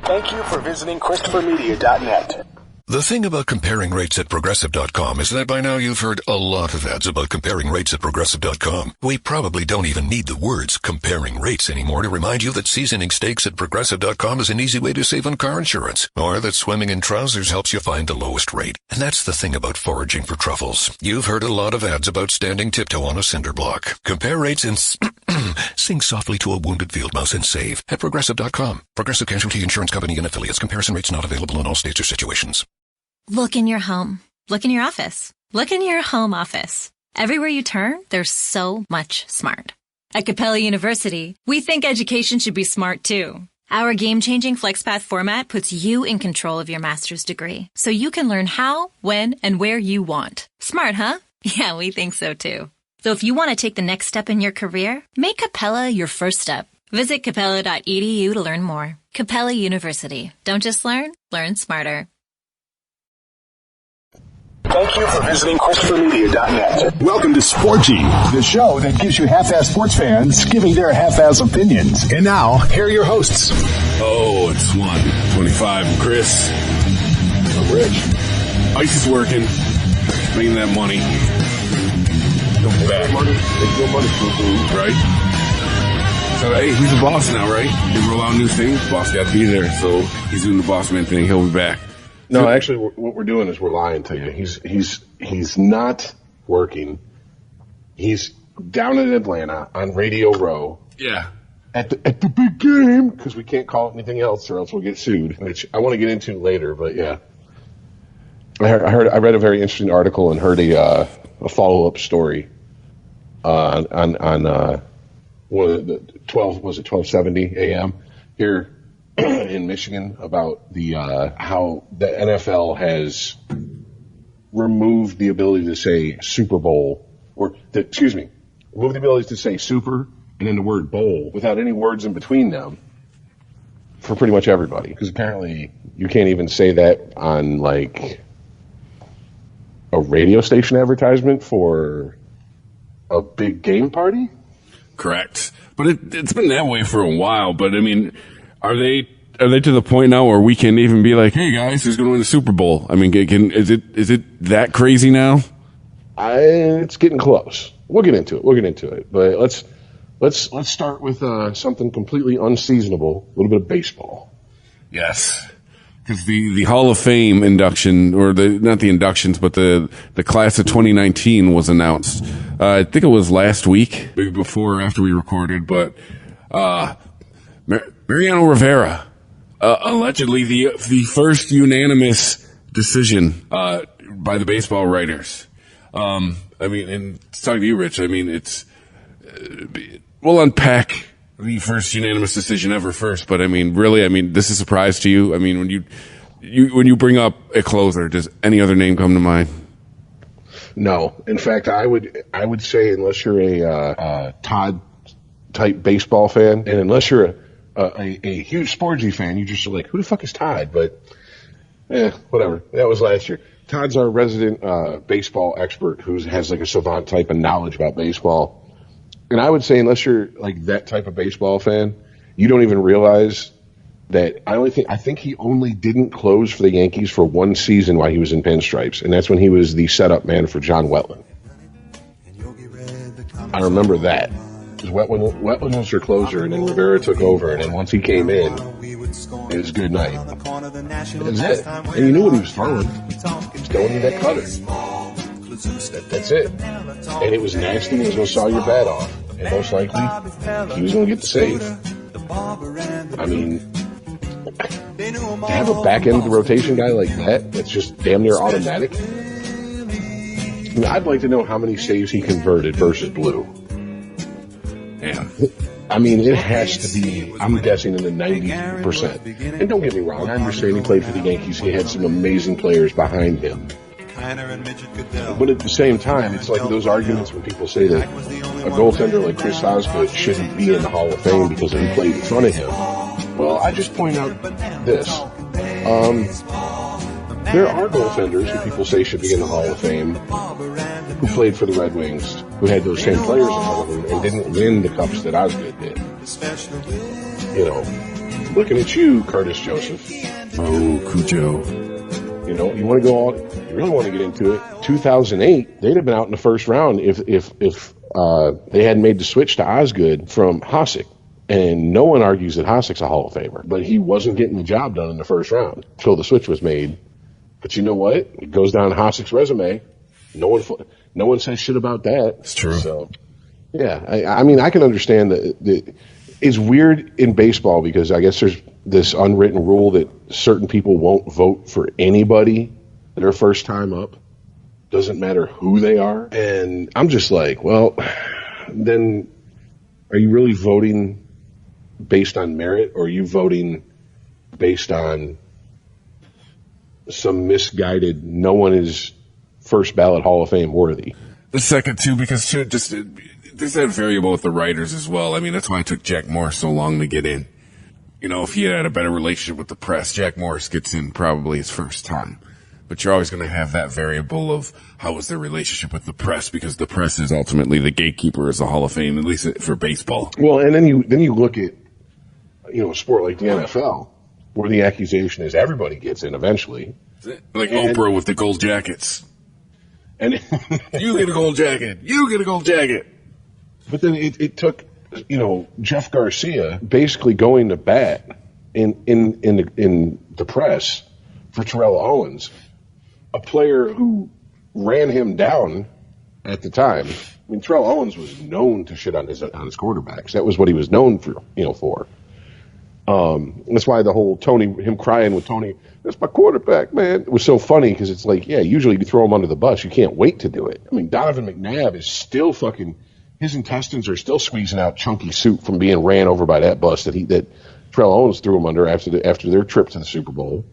Thank you for visiting ChristopherMedia.net. The thing about comparing rates at Progressive.com is that by now you've heard a lot of ads about comparing rates at Progressive.com. We probably don't even need the words comparing rates anymore to remind you that seasoning steaks at Progressive.com is an easy way to save on car insurance, or that swimming in trousers helps you find the lowest rate. And that's the thing about foraging for truffles. You've heard a lot of ads about standing tiptoe on a cinder block. Compare rates and sing softly to a wounded field mouse and save at Progressive.com. Progressive Casualty Insurance Company and affiliates. Comparison rates not available in all states or situations. Look in your home. Look in your office. Look in your home office. Everywhere you turn, there's so much smart. At Capella University, we think education should be smart too. Our game-changing FlexPath format puts you in control of your master's degree, so you can learn how, when, and where you want. Smart, huh? Yeah, we think so too. So if you want to take the next step in your career, make Capella your first step. Visit capella.edu to learn more. Capella University. Don't just learn smarter. Thank you for visiting ChristopherMedia.net. Welcome to Sporgy, the show that gives you half-ass sports fans giving their half-ass opinions. And now, here are your hosts. Oh, it's 1:25. I'm Chris. I'm Rich. Ice is working. Making that money. Go back. Make your money, right? So, hey, he's the boss now, right? They roll out new things. Boss got to be there. So he's doing the boss man thing. He'll be back. No, actually, what we're doing is we're lying to you. He's not working. He's down in Atlanta on Radio Row. Yeah. At the big game, because we can't call it anything else or else we'll get sued, which I want to get into later. But yeah, I read a very interesting article and heard a follow-up story on one of the 1270 a.m. here in Michigan about the how the NFL has removed the ability to say Super Bowl removed the ability to say super and then the word bowl without any words in between them for pretty much everybody, because apparently you can't even say that on like a radio station advertisement for a big game party. Correct. But it's been that way for a while. But I mean, Are they to the point now where we can even be like, hey guys, who's going to win the Super Bowl? I mean, is it that crazy now? It's getting close. We'll get into it. But let's start with something completely unseasonable, a little bit of baseball. Yes. Because the Hall of Fame induction, or not the inductions, but the class of 2019 was announced. I think it was last week, maybe before or after we recorded, but Mariano Rivera, allegedly the first unanimous decision by the baseball writers. I mean, and talking to you, Rich, I mean, we'll unpack the first unanimous decision ever first, but I mean, really, I mean, this is a surprise to you. I mean, when you bring up a closer, does any other name come to mind? No. In fact, I would say unless you're a Todd type baseball fan, and unless you're a huge Sporgy fan, you're just like, who the fuck is Todd? But whatever. That was last year. Todd's our resident baseball expert who has like a savant type of knowledge about baseball. And I would say unless you're like that type of baseball fan, you don't even realize that I think he only didn't close for the Yankees for one season while he was in pinstripes, and that's when he was the setup man for John Wetland. I remember that. Because Wetland was your closer, and then Rivera took over, and then once he came in, it was good night. That's it. And you knew what he was throwing. He was throwing you that cutter. That's it. And it was nasty, and he was going to saw your bat off. And most likely, he was going to get the save. I mean, to have a back-end rotation guy like that, that's just damn near automatic. I mean, I'd like to know how many saves he converted versus Blue. Yeah. I mean, it has to be, I'm guessing, in the 90%. And don't get me wrong, I understand he played for the Yankees. He had some amazing players behind him. But at the same time, it's like those arguments when people say that a goaltender like Chris Osgood shouldn't be in the Hall of Fame because he played in front of him. Well, I just point out this. There are goaltenders who people say should be in the Hall of Fame who played for the Red Wings, who had those same players in front of them and didn't win the cups that Osgood did. You know, Looking at you, Curtis Joseph. Oh, Cujo. You know, you want to go all, you really want to get into it. 2008, they'd have been out in the first round if they hadn't made the switch to Osgood from Hasek. And no one argues that Hasek's a Hall of Famer, but he wasn't getting the job done in the first round until the switch was made. But you know what? It goes down Hasek's resume. No one says shit about that. It's true. So, yeah, I mean, I can understand that. It's weird in baseball because I guess there's this unwritten rule that certain people won't vote for anybody their first time up. Doesn't matter who they are. And I'm just like, well, then are you really voting based on merit, or are you voting based on some misguided, no one is first ballot Hall of Fame worthy? The second, too, because there's that variable with the writers as well. I mean, that's why it took Jack Morris so long to get in. You know, if he had a better relationship with the press, Jack Morris gets in probably his first time. But you're always going to have that variable of how was their relationship with the press, because the press is ultimately the gatekeeper as a Hall of Fame, at least for baseball. Well, and then you look at, you know, a sport like the NFL, where the accusation is everybody gets in eventually. Like Oprah with the gold jackets. And you get a gold jacket. You get a gold jacket. But then it took, you know, Jeff Garcia basically going to bat in the press for Terrell Owens, a player who ran him down at the time. I mean, Terrell Owens was known to shit on his quarterbacks. That was what he was known for. That's why the whole him crying with Tony, that's my quarterback, man, it was so funny, because it's like, yeah, usually you throw him under the bus. You can't wait to do it. I mean, Donovan McNabb is still his intestines are still squeezing out chunky soup from being ran over by that bus that Terrell Owens threw him under after their trip to the Super Bowl.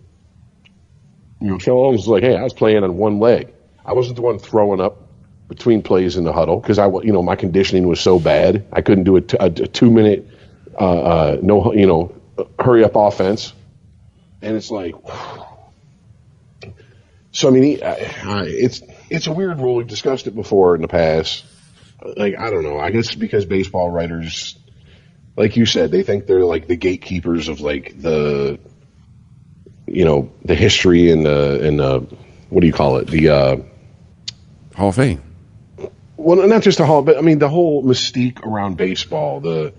You know, Terrell Owens was like, hey, I was playing on one leg. I wasn't the one throwing up between plays in the huddle because my conditioning was so bad. I couldn't do a 2-minute hurry up offense. And it's like, so I mean, it's a weird rule. We've discussed it before in the past. Like, I don't know. I guess because baseball writers, like you said, they think they're like the gatekeepers of like the history and the what do you call it? The Hall of Fame. Well, not just the Hall, but I mean the whole mystique around baseball, the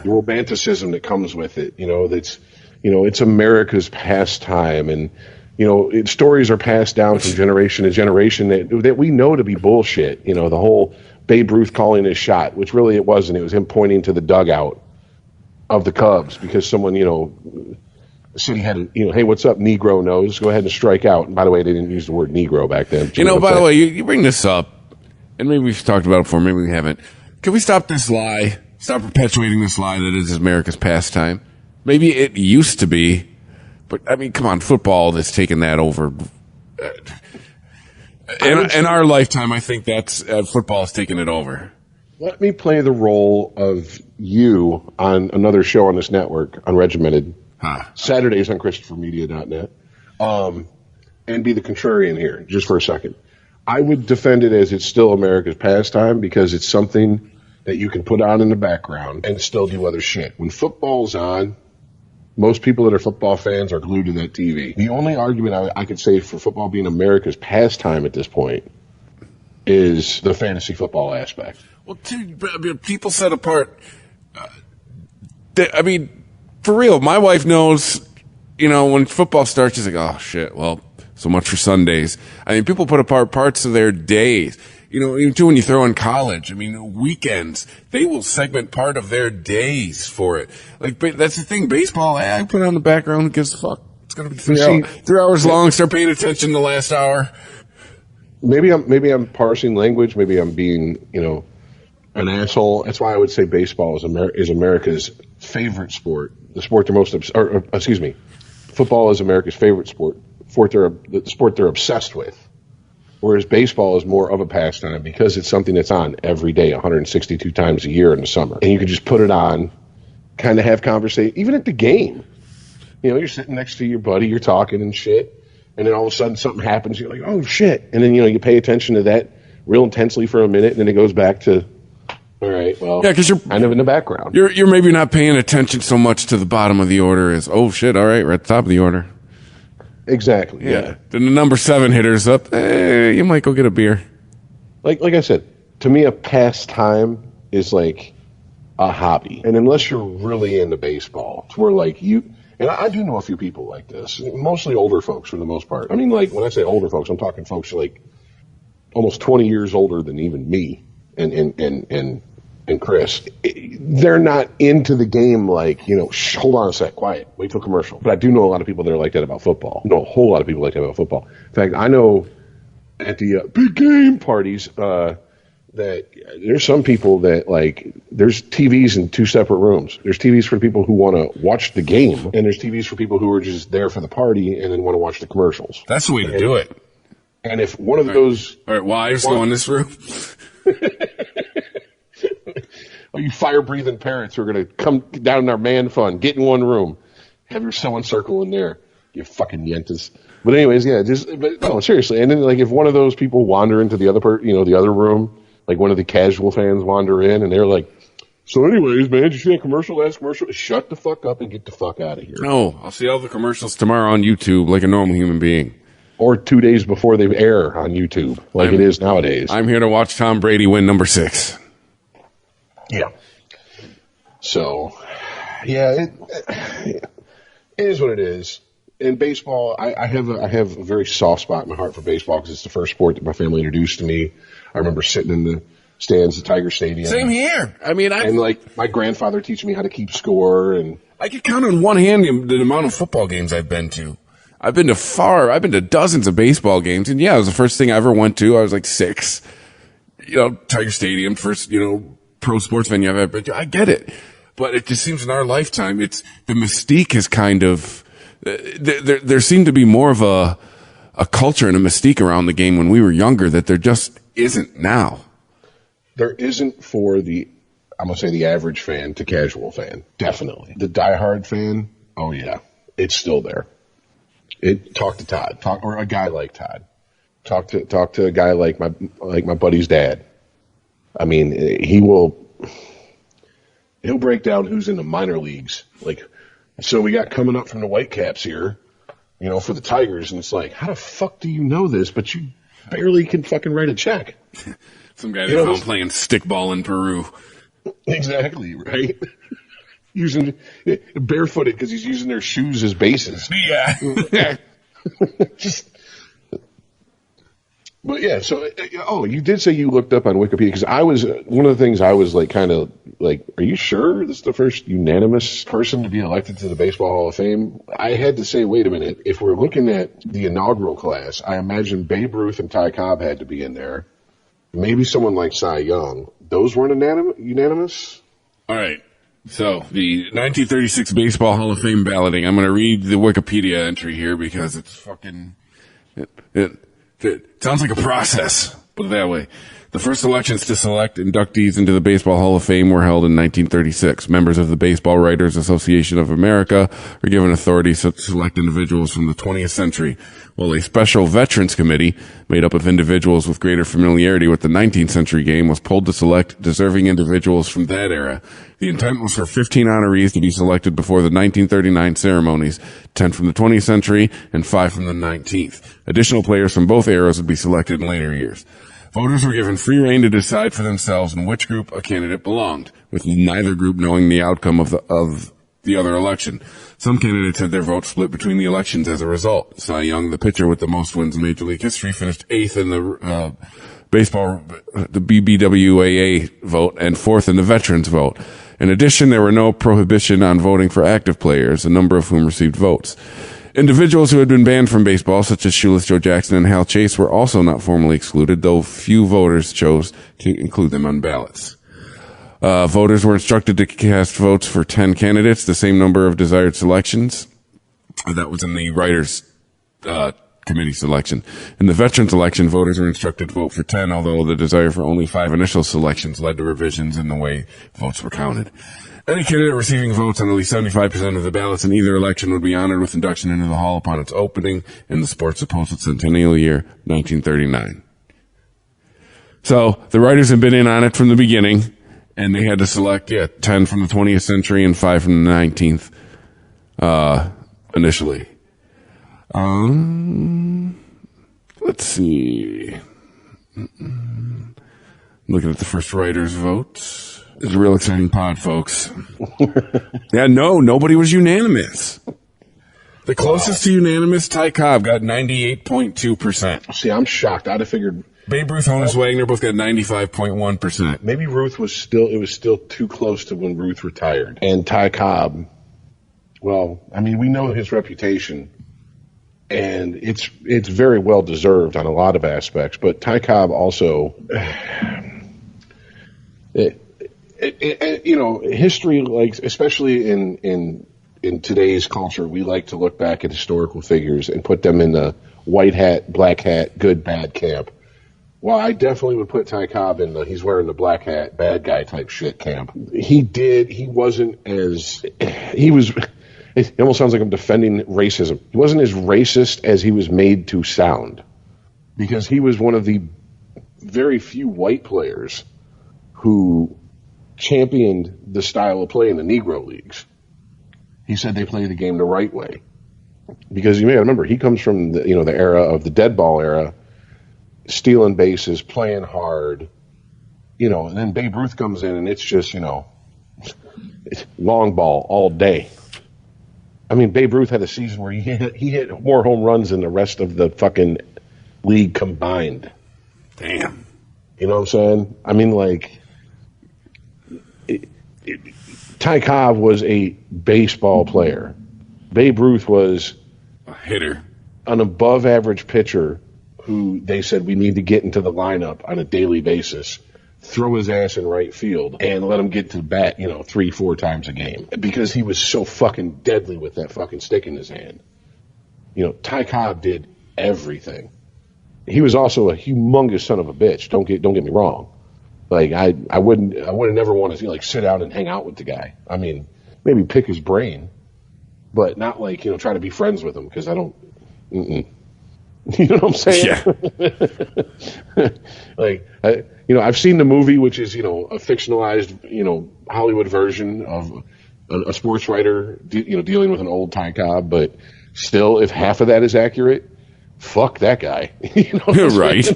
romanticism that comes with it. You know, it's America's pastime, and stories are passed down from generation to generation that we know to be bullshit. You know, the whole Babe Ruth calling his shot, which really it wasn't. It was him pointing to the dugout of the Cubs because someone, the city had, hey, what's up, Negro nose? Go ahead and strike out. And by the way, they didn't use the word Negro back then. By the way, you bring this up, and maybe we've talked about it before, maybe we haven't. Can we stop this lie? Stop perpetuating this lie that it is America's pastime? Maybe it used to be, but I mean, come on, football has taken that over. In our lifetime, I think that's football has taken it over. Let me play the role of you on another show on this network, Unregimented, Saturdays on ChristopherMedia.net, and be the contrarian here just for a second. I would defend it as it's still America's pastime because it's something that you can put on in the background and still do other shit. When football's on, most people that are football fans are glued to that TV. The only argument I could say for football being America's pastime at this point is the fantasy football aspect. Well, people set apart. For real, my wife knows, when football starts, she's like, oh, shit, well, so much for Sundays. I mean, people put apart parts of their days. Even too when you throw in college, weekends, they will segment part of their days for it. Like, that's the thing. Baseball, I put it on the background, who gives a fuck? It's going to be 3 hours long. Start paying attention the last hour. Maybe I'm parsing language. Maybe I'm being, an asshole. That's why I would say baseball is America's favorite sport. The sport football is America's favorite sport. The sport they're obsessed with. Whereas baseball is more of a pastime because it's something that's on every day, 162 times a year in the summer. And you can just put it on, kind of have conversation, even at the game. You're sitting next to your buddy, you're talking and shit, and then all of a sudden something happens, you're like, oh shit. And then, you pay attention to that real intensely for a minute, and then it goes back to All right. Well, Yeah, because you're kind of in the background. you're maybe not paying attention so much to the bottom of the order as, oh shit, all right, we're at the top of the order. Exactly. Yeah. Then the number 7 hitter's up. You might go get a beer. Like I said, to me, a pastime is like a hobby, and unless you're really into baseball, it's where like you. And I do know a few people like this, mostly older folks for the most part. I mean, like when I say older folks, I'm talking folks like almost 20 years older than even me and Chris. They're not into the game like, hold on a sec, quiet, wait till commercial. But I do know a lot of people that are like that about football. I know a whole lot of people like that about football. In fact, I know at the big game parties that there's some people that like there's TVs in 2 separate rooms. There's TVs for people who want to watch the game, and there's TVs for people who are just there for the party and then want to watch the commercials. That's the way to do it. And if one of those... All right, wives go in this room. All you fire-breathing parents who are going to come down in our man fund, get in one room. Have your sewing circle in there, you fucking yentas. But anyways, yeah, no, seriously. And then like if one of those people wander into the other the other room, like one of the casual fans wander in and they're like, so anyways, man, did you see that commercial, last commercial? Shut the fuck up and get the fuck out of here. No, I'll see all the commercials tomorrow on YouTube like a normal human being. Or 2 days before they air on YouTube, like it is nowadays. I'm here to watch Tom Brady win number 6. Yeah. So, yeah, it is what it is. In baseball, I have a very soft spot in my heart for baseball because it's the first sport that my family introduced to me. I remember sitting in the stands at Tiger Stadium. Same here. I mean, and like my grandfather teaching me how to keep score, and I could count on one hand the amount of football games I've been to. I've been to dozens of baseball games, and yeah, it was the first thing I ever went to. I was like 6. Tiger Stadium, first, pro sports venue I've ever been to. I get it. But it just seems in our lifetime, the mystique is kind of, there seemed to be more of a culture and a mystique around the game when we were younger that there just isn't now. There isn't for I'm going to say the average fan to casual fan. Definitely. The diehard fan, oh yeah, it's still there. Talk to Todd, or a guy like Todd. Talk to a guy like my buddy's dad. I mean, he'll break down who's in the minor leagues. Like, so we got coming up from the Whitecaps here, for the Tigers, and it's like, how the fuck do you know this? But you barely can fucking write a check. Some guy that's home playing stickball in Peru. Exactly, right? Using barefooted because he's using their shoes as bases. Yeah. But yeah, so you did say you looked up on Wikipedia because I was one of the things I was like kind of like, are you sure this is the first unanimous person to be elected to the Baseball Hall of Fame? I had to say, wait a minute, if we're looking at the inaugural class, I imagine Babe Ruth and Ty Cobb had to be in there. Maybe someone like Cy Young. Those weren't unanimous? All right. So the 1936 Baseball Hall of Fame balloting. I'm going to read the Wikipedia entry here because it's fucking. It sounds like a process. Put it that way. The first elections to select inductees into the Baseball Hall of Fame were held in 1936. Members of the Baseball Writers Association of America were given authority to select individuals from the 20th century, while a special Veterans Committee, made up of individuals with greater familiarity with the 19th century game, was pulled to select deserving individuals from that era. The intent was for 15 honorees to be selected before the 1939 ceremonies, 10 from the 20th century and 5 from the 19th. Additional players from both eras would be selected in later years. Voters were given free rein to decide for themselves in which group a candidate belonged, with neither group knowing the outcome of the other election. Some candidates had their votes split between the elections as a result. Cy Young, the pitcher with the most wins in Major League history, finished 8th in the BBWAA vote and 4th in the Veterans vote. In addition, there were no prohibition on voting for active players, a number of whom received votes. Individuals who had been banned from baseball, such as Shoeless Joe Jackson and Hal Chase, were also not formally excluded, though few voters chose to include them on ballots. Voters were instructed to cast votes for 10 candidates, the same number of desired selections. That was in the Writers' Committee selection. In the Veterans election, voters were instructed to vote for 10, although the desire for only 5 initial selections led to revisions in the way votes were counted. Any candidate receiving votes on at least 75% of the ballots in either election would be honored with induction into the Hall upon its opening in the sport's supposed centennial year, 1939. So the writers have been in on it from the beginning, And they had to select 10 from the 20th century and 5 from the 19th initially. Let's see. Looking at the first writers' votes. It's a real exciting pod, folks. Nobody was unanimous. The closest to unanimous, Ty Cobb got 98.2%. See, I'm shocked. I'd have figured Babe Ruth, Honus Wagner both got 95.1%. maybe Ruth was still too close to when Ruth retired. And Ty Cobb, well, I mean, we know his reputation, and it's very well deserved on a lot of aspects. But Ty Cobb also, history, like especially in today's culture, we like to look back at historical figures and put them in the white hat, black hat, good, bad camp. Well, I definitely would put Ty Cobb in the he's wearing the black hat, bad guy type shit camp. It almost sounds like I'm defending racism. He wasn't as racist as he was made to sound, because he was one of the very few white players who championed the style of play in the Negro Leagues. He said they play the game the right way. Because you may remember, he comes from the era of the dead ball era, stealing bases, playing hard, and then Babe Ruth comes in and it's just, it's long ball all day. I mean, Babe Ruth had a season where he hit more home runs than the rest of the fucking league combined. Damn. You know what I'm saying? I mean, like, Ty Cobb was a baseball player. Babe Ruth was a hitter, an above average pitcher who they said we need to get into the lineup on a daily basis, throw his ass in right field, and let him get to bat, 3-4 times a game, because he was so fucking deadly with that fucking stick in his hand. Ty Cobb did everything. He was also a humongous son of a bitch. Don't get me wrong. Like I would never want to sit down and hang out with the guy. I mean, maybe pick his brain, but not try to be friends with him, because I don't. You know what I'm saying? Yeah. I've seen the movie, which is a fictionalized Hollywood version of a sports writer dealing with an old Ty Cobb, but still, if half of that is accurate, fuck that guy. Right.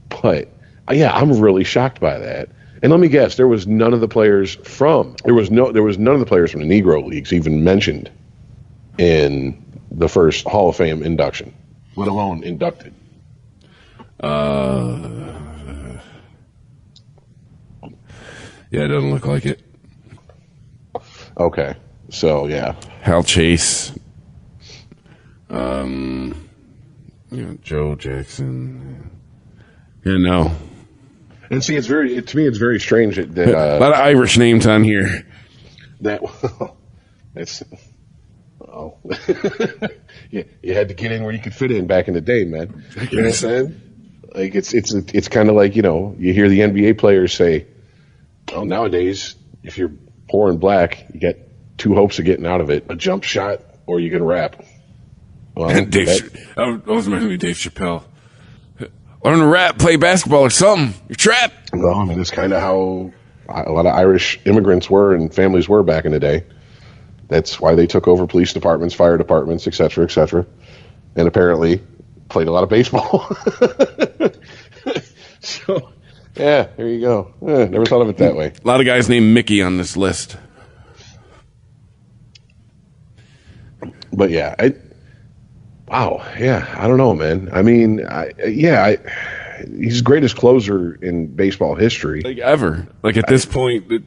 But yeah, I'm really shocked by that. And let me guess, there was none of the players from the Negro Leagues even mentioned in the first Hall of Fame induction, let alone inducted. Yeah, it doesn't look like it. Okay, so yeah, Hal Chase, Joe Jackson. Yeah, no. And see, to me, it's very strange that a lot of Irish names on here. That's. Oh, you had to get in where you could fit in back in the day, man. You know what I'm saying? Like it's kind of like you hear the NBA players say, "Oh, nowadays if you're poor and black, you got two hopes of getting out of it: a jump shot, or you can rap." Well, and that was meant to be Dave Chappelle. Learn to rap, play basketball, or something. You're trapped. Well, I mean, it's kind of how a lot of Irish immigrants were and families were back in the day. That's why they took over police departments, fire departments, et cetera, and apparently played a lot of baseball. So, yeah, there you go. Never thought of it that way. A lot of guys named Mickey on this list. But yeah, wow, yeah, I don't know, man. I mean, he's the greatest closer in baseball history. Like ever. Like at this point,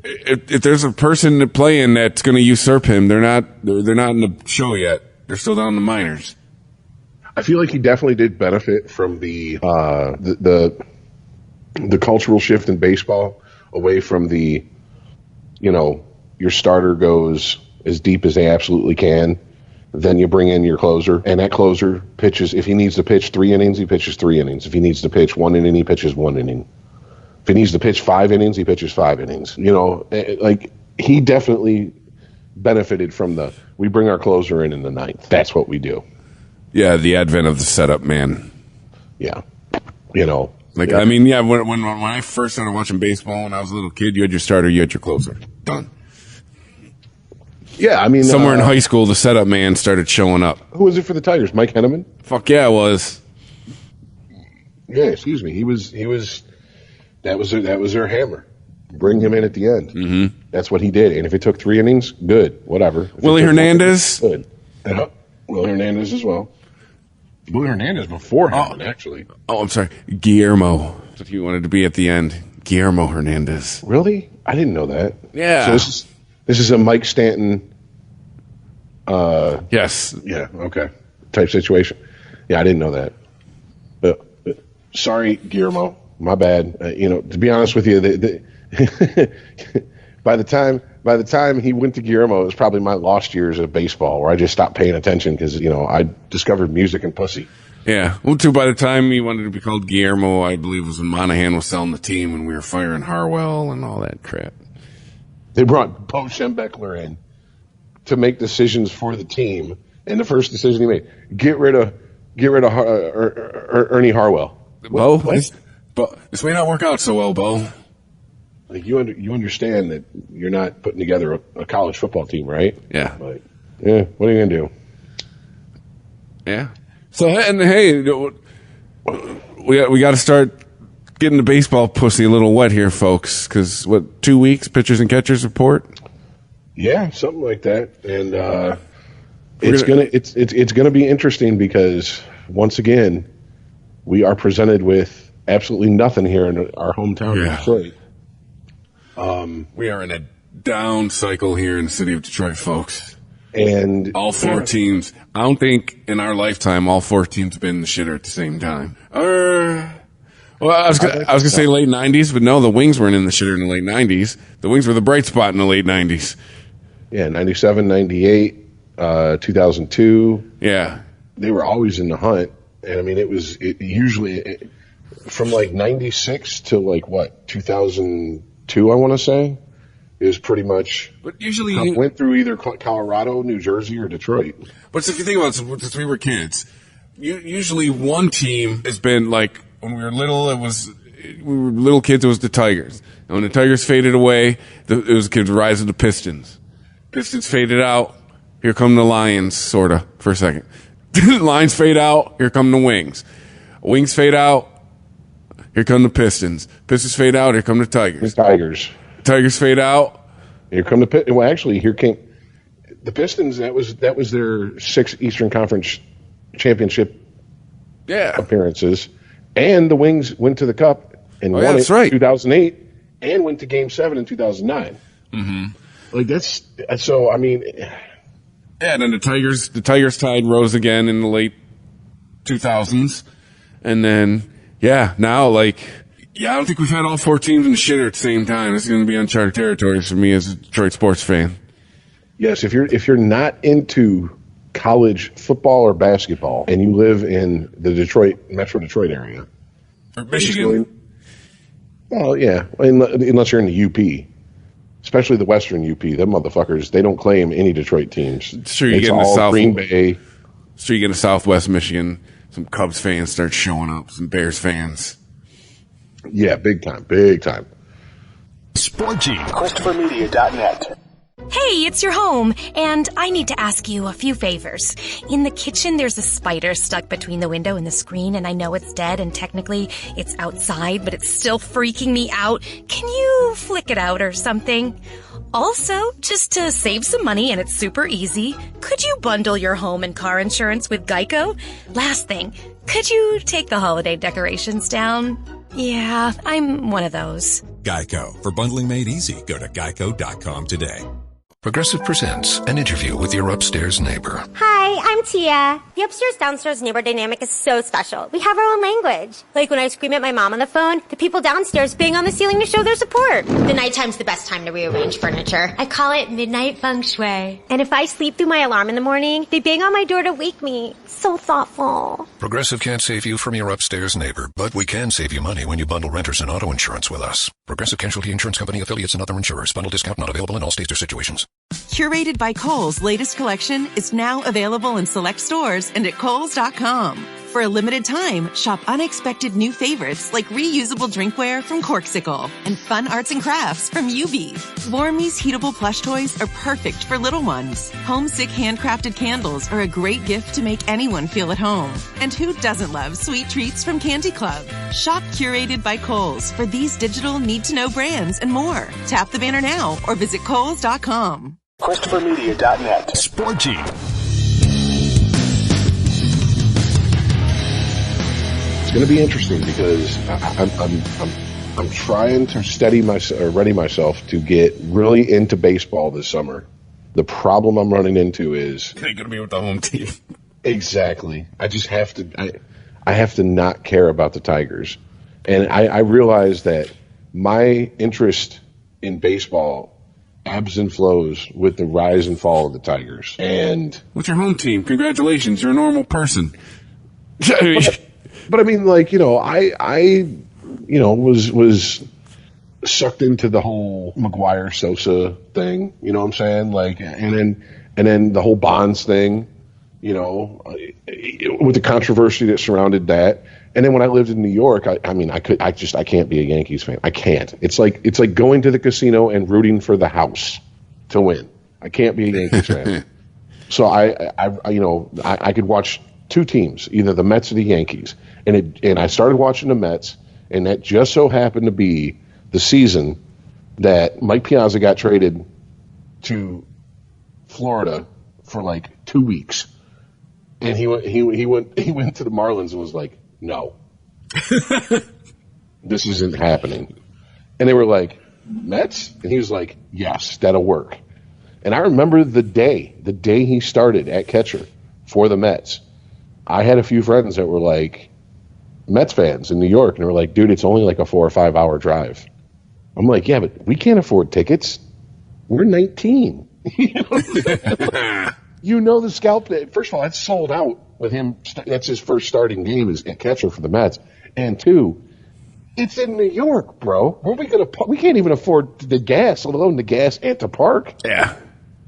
if there's a person playing that's going to usurp him, they're not in the show yet. They're still down in the minors. I feel like he definitely did benefit from the cultural shift in baseball away from the, your starter goes as deep as they absolutely can. Then you bring in your closer, and that closer pitches. If he needs to pitch 3 innings, he pitches 3 innings. If he needs to pitch 1 inning, he pitches 1 inning. If he needs to pitch 5 innings, he pitches 5 innings. Like he definitely benefited from we bring our closer in the ninth. That's what we do. Yeah, the advent of the setup man. Yeah. Like, Yeah. I mean, yeah, when I first started watching baseball when I was a little kid, you had your starter, you had your closer. Done. Yeah, I mean, Somewhere in high school, the setup man started showing up. who was it for the Tigers? Mike Henneman? Fuck yeah, it was. Yeah, excuse me. He was. That was their hammer. Bring him in at the end. Mm-hmm. That's what he did. And if it took 3 innings, good. Whatever. If Willie it took Hernandez? 1 innings, good. Willie Hernandez as well. Willie Hernandez before him, actually. Oh, I'm sorry. Guillermo. That's what he wanted to be at the end. Guillermo Hernandez. Really? I didn't know that. Yeah. So this is a Mike Stanton. Yes. Yeah. Okay. Type situation. Yeah, I didn't know that. Sorry, Guillermo. My bad. To be honest with you, by the time he went to Guillermo, it was probably my lost years of baseball, where I just stopped paying attention because I discovered music and pussy. Yeah. Well, too, by the time he wanted to be called Guillermo, I believe it was when Monahan was selling the team and we were firing Harwell and all that crap. They brought Bo Schembechler in to make decisions for the team, and the first decision he made: get rid of Ernie Harwell. Bo? What? This may not work out so well, Bo. Like you understand that you're not putting together a college football team, right? Yeah. But yeah, what are you gonna do? Yeah. So, and hey, we got to start getting the baseball pussy a little wet here, folks. Because 2 weeks, pitchers and catchers report. Yeah, something like that, and it's gonna be interesting because once again, we are presented with absolutely nothing here in our hometown of Detroit. We are in a down cycle here in the city of Detroit, folks. And all 4 teams, I don't think in our lifetime all 4 teams have been in the shitter at the same time. Well, I was gonna say late 90s, but no, the Wings weren't in the shitter in the late 90s. The Wings were the bright spot in the late 90s. Yeah, 97, 98, 2002. Yeah. They were always in the hunt. And I mean, it usually from like 96 to like 2002, I want to say. It was pretty much. But usually went through either Colorado, New Jersey, or Detroit. But if you think about it, since we were kids, usually one team has been like when we were little. We were little kids. It was the Tigers. And when the Tigers faded away, it was the kids rise of the Pistons. Pistons faded out. Here come the Lions, sorta for a second. Lions fade out. Here come the Wings. Wings fade out. Here come the Pistons. Pistons fade out. Here come the Tigers. Tigers fade out. Here come the Pistons. Well, actually, here came the Pistons. That was their 6th Eastern Conference championship appearances, and the Wings went to the Cup and won it in 2008, and went to Game 7 in 2009. Mm-hmm. Like that's so. I mean, yeah. And then the Tigers tide rose again in the late 2000s, and then now I don't think we've had all 4 teams in the shitter at the same time. This is going to be uncharted territories for me as a Detroit sports fan. Yes, if you're not into college football or basketball and you live in the Metro Detroit area, or Michigan. Well, yeah, unless you're in the UP, especially the Western UP. Them motherfuckers, they don't claim any Detroit teams. Sure, you it's get in all the Green Bay. So you get to Southwest Michigan, some Cubs fans start showing up, some Bears fans. Yeah, big time. Sporty. ChristopherMedia.net. Hey, it's your home, and I need to ask you a few favors. In the kitchen, there's a spider stuck between the window and the screen, and I know it's dead, and technically it's outside, but it's still freaking me out. Can you flick it out or something? Also, just to save some money, and it's super easy, could you bundle your home and car insurance with Geico? Last thing, could you take the holiday decorations down? Yeah, I'm one of those. Geico. For bundling made easy, go to geico.com today. Progressive presents an interview with your upstairs neighbor. Hi, I'm Tia. The upstairs-downstairs neighbor dynamic is so special. We have our own language. Like when I scream at my mom on the phone, the people downstairs bang on the ceiling to show their support. The nighttime's the best time to rearrange furniture. I call it midnight feng shui. And if I sleep through my alarm in the morning, they bang on my door to wake me. So thoughtful. Progressive can't save you from your upstairs neighbor, but we can save you money when you bundle renters and auto insurance with us. Progressive Casualty Insurance Company, affiliates, and other insurers. Bundle discount not available in all states or situations. Curated by Kohl's latest collection is now available in select stores and at Kohl's.com. For a limited time, shop unexpected new favorites like reusable drinkware from Corksicle and fun arts and crafts from UV. Warmy's heatable plush toys are perfect for little ones. Homesick handcrafted candles are a great gift to make anyone feel at home. And who doesn't love sweet treats from Candy Club? Shop curated by Kohl's for these digital need-to-know brands and more. Tap the banner now or visit Kohls.com. ChristopherMedia.net. Sporty. It's going to be interesting because I'm trying to ready myself to get really into baseball this summer. The problem I'm running into is You're going to be with the home team. Exactly. I just have to. I have to not care about the Tigers, and I realize that my interest in baseball ebbs and flows with the rise and fall of the Tigers. And what's your home team? Congratulations, you're a normal person. But I mean, like, you know, I was sucked into the whole McGuire Sosa thing. You know what I'm saying? Like, and then the whole Bonds thing. You know, with the controversy that surrounded that. And then when I lived in New York, I can't be a Yankees fan. I can't. It's like going to the casino and rooting for the house to win. I can't be a Yankees fan. So I could watch two teams, either the Mets or the Yankees. And I started watching the Mets, and that just so happened to be the season that Mike Piazza got traded to Florida for like 2 weeks. And he went to the Marlins and was like, no, this isn't happening. And they were like, Mets? And he was like, yes, that'll work. And I remember the day he started at catcher for the Mets. I had a few friends that were like Mets fans in New York, and they were like, dude, it's only like a 4 or 5 hour drive. I'm like, yeah, but we can't afford tickets. We're 19. You know the scalp. First of all, that's sold out with him. That's his first starting game as a catcher for the Mets. And two, it's in New York, bro. Where are we going to? We can't even afford the gas, let alone the gas at the park. Yeah.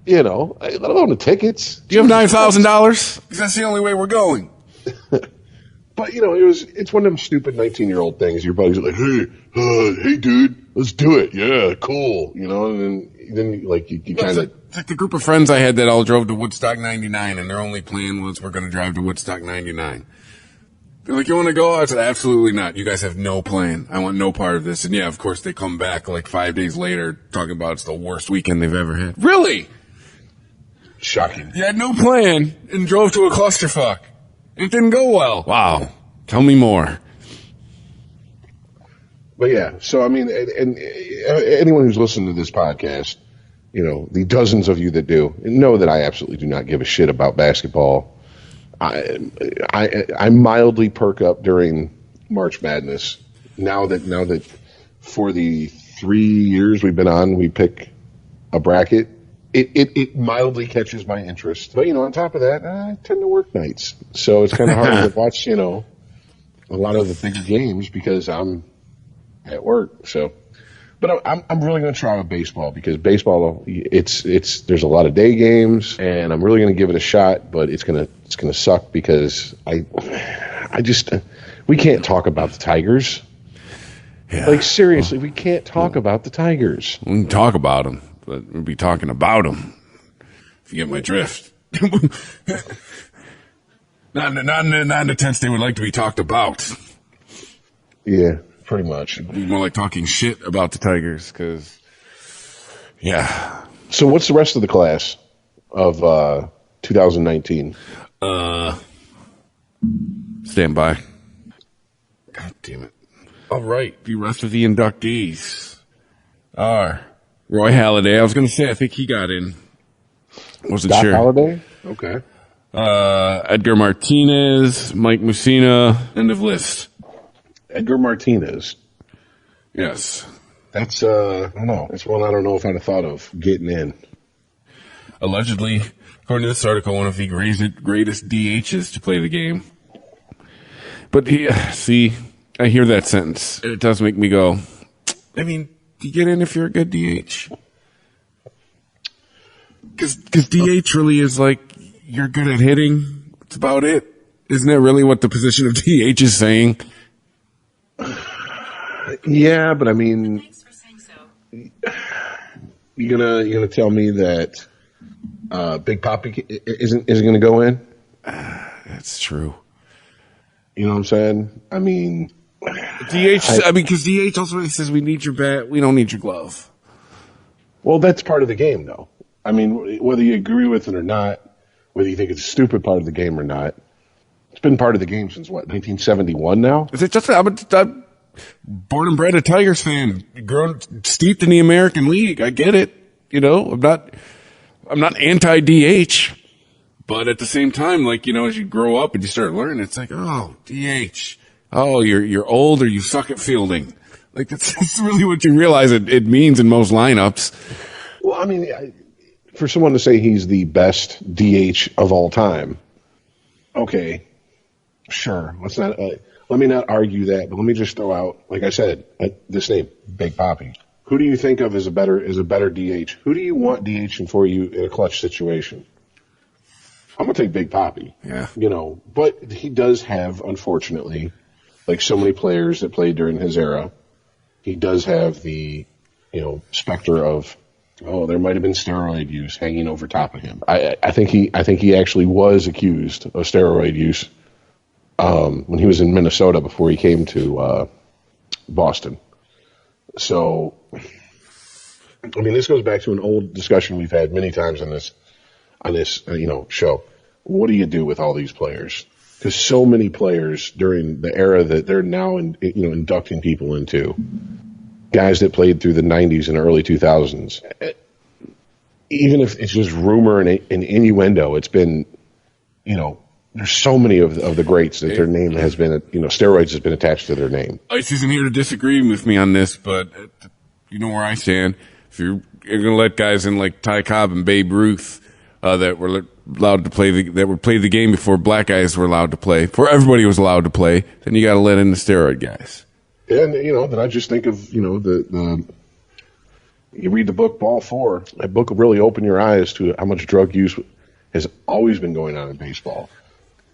You know, let alone the tickets. Do you have $9,000? Because that's the only way we're going. But, you know, it's one of them stupid 19-year-old things. Your buddies are like, hey, dude, let's do it. Yeah, cool. You know, and then like you kind of. It's like the group of friends I had that all drove to Woodstock 99, and their only plan was we're going to drive to Woodstock 99. They're like, you want to go? I said, absolutely not. You guys have no plan. I want no part of this. And yeah, of course, they come back like 5 days later talking about it's the worst weekend they've ever had. Really? Shocking. You had no plan and drove to a clusterfuck. It didn't go well. Wow. Tell me more. But yeah, so I mean, and anyone who's listening to this podcast, you know, the dozens of you that do, know that I absolutely do not give a shit about basketball. I mildly perk up during March Madness. Now that for the 3 years we've been on, we pick a bracket. It mildly catches my interest. But, you know, on top of that, I tend to work nights. So it's kind of hard to watch, you know, a lot of the bigger games because I'm at work. So, but I'm really going to try with baseball because baseball, there's a lot of day games and I'm really going to give it a shot, but it's going to suck because we can't talk about the Tigers. Yeah. Like, seriously, we can't talk about the Tigers. We can talk about them. But we'll be talking about them, if you get my drift. not in the tense they would like to be talked about. Yeah, pretty much. It'd be more like talking shit about the Tigers, because, yeah. So what's the rest of the class of 2019? Stand by. God damn it. All right, the rest of the inductees are Roy Halladay. I was going to say, I think he got in. Wasn't Doc sure. Halladay? Okay. Edgar Martinez, Mike Mussina, end of list. Edgar Martinez. Yes. That's, I don't know. That's one I don't know if I'd have thought of getting in. Allegedly, according to this article, one of the greatest DHs to play the game. But see, I hear that sentence, and it does make me go, I mean, you get in if you're a good DH. Because DH really is like, you're good at hitting. That's about it. Isn't that really what the position of DH is saying? Yeah, but I mean, you gonna tell me that Big Papi isn't going to go in? That's true. You know what I'm saying? I mean, DH. Because DH also says we need your bat. We don't need your glove. Well, that's part of the game, though. I mean, whether you agree with it or not, whether you think it's a stupid part of the game or not, it's been part of the game since what, 1971 now? Is it just? I'm born and bred a Tigers fan, grown steeped in the American League. I get it. You know, I'm not anti DH, but at the same time, like, you know, as you grow up and you start learning, it's like, oh, DH. Oh, you're old or you suck at fielding. Like, that's really what you realize it means in most lineups. Well, I mean, for someone to say he's the best DH of all time, okay, sure. Let me not argue that, but let me just throw out, like I said, this name, Big Papi. Who do you think of as a better DH? Who do you want DHing for you in a clutch situation? I'm gonna take Big Papi. Yeah. You know, but he does have, unfortunately, like so many players that played during his era, he does have the, you know, specter of, oh, there might have been steroid use hanging over top of him. I think he actually was accused of steroid use when he was in Minnesota before he came to Boston. So, I mean, this goes back to an old discussion we've had many times on this show. What do you do with all these players? Because so many players during the era that they're now, inducting people into, guys that played through the 90s and early 2000s, even if it's just rumor and innuendo, it's been, there's so many of the greats that their name has been, steroids has been attached to their name. Ice isn't here to disagree with me on this, but you know where I stand. If you're going to let guys in like Ty Cobb and Babe Ruth that were allowed to play the game before black guys were allowed to play, before everybody was allowed to play, then you got to let in the steroid guys. And then I just think of you read the book Ball 4. That book will really open your eyes to how much drug use has always been going on in baseball,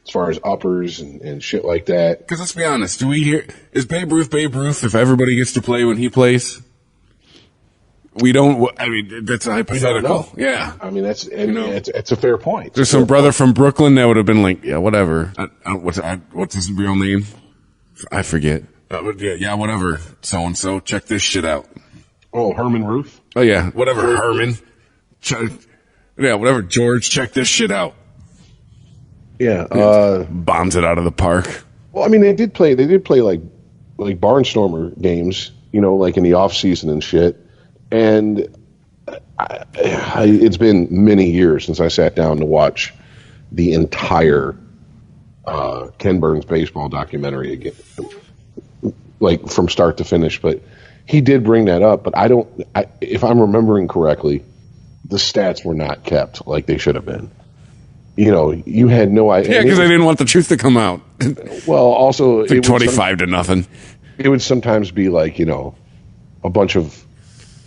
as far as uppers and shit like that. Because let's be honest, is Babe Ruth if everybody gets to play when he plays? We don't. I mean, that's a hypothetical. Yeah, I mean that's a fair point. There's some brother from Brooklyn that would have been like, yeah, whatever. What's his real name? I forget. Yeah, whatever. So and so, check this shit out. Oh, Herman Ruth. Oh yeah, whatever, Herman. Yeah, whatever, George. Check this shit out. Yeah, bombs it out of the park. Well, I mean, they did play like barnstormer games, like in the off season and shit. And it's been many years since I sat down to watch the entire Ken Burns baseball documentary again, like from start to finish. But he did bring that up. But if I'm remembering correctly, the stats were not kept like they should have been. You had no idea. Yeah, because they didn't want the truth to come out. Well, also, like 25-0. It would sometimes be like, a bunch of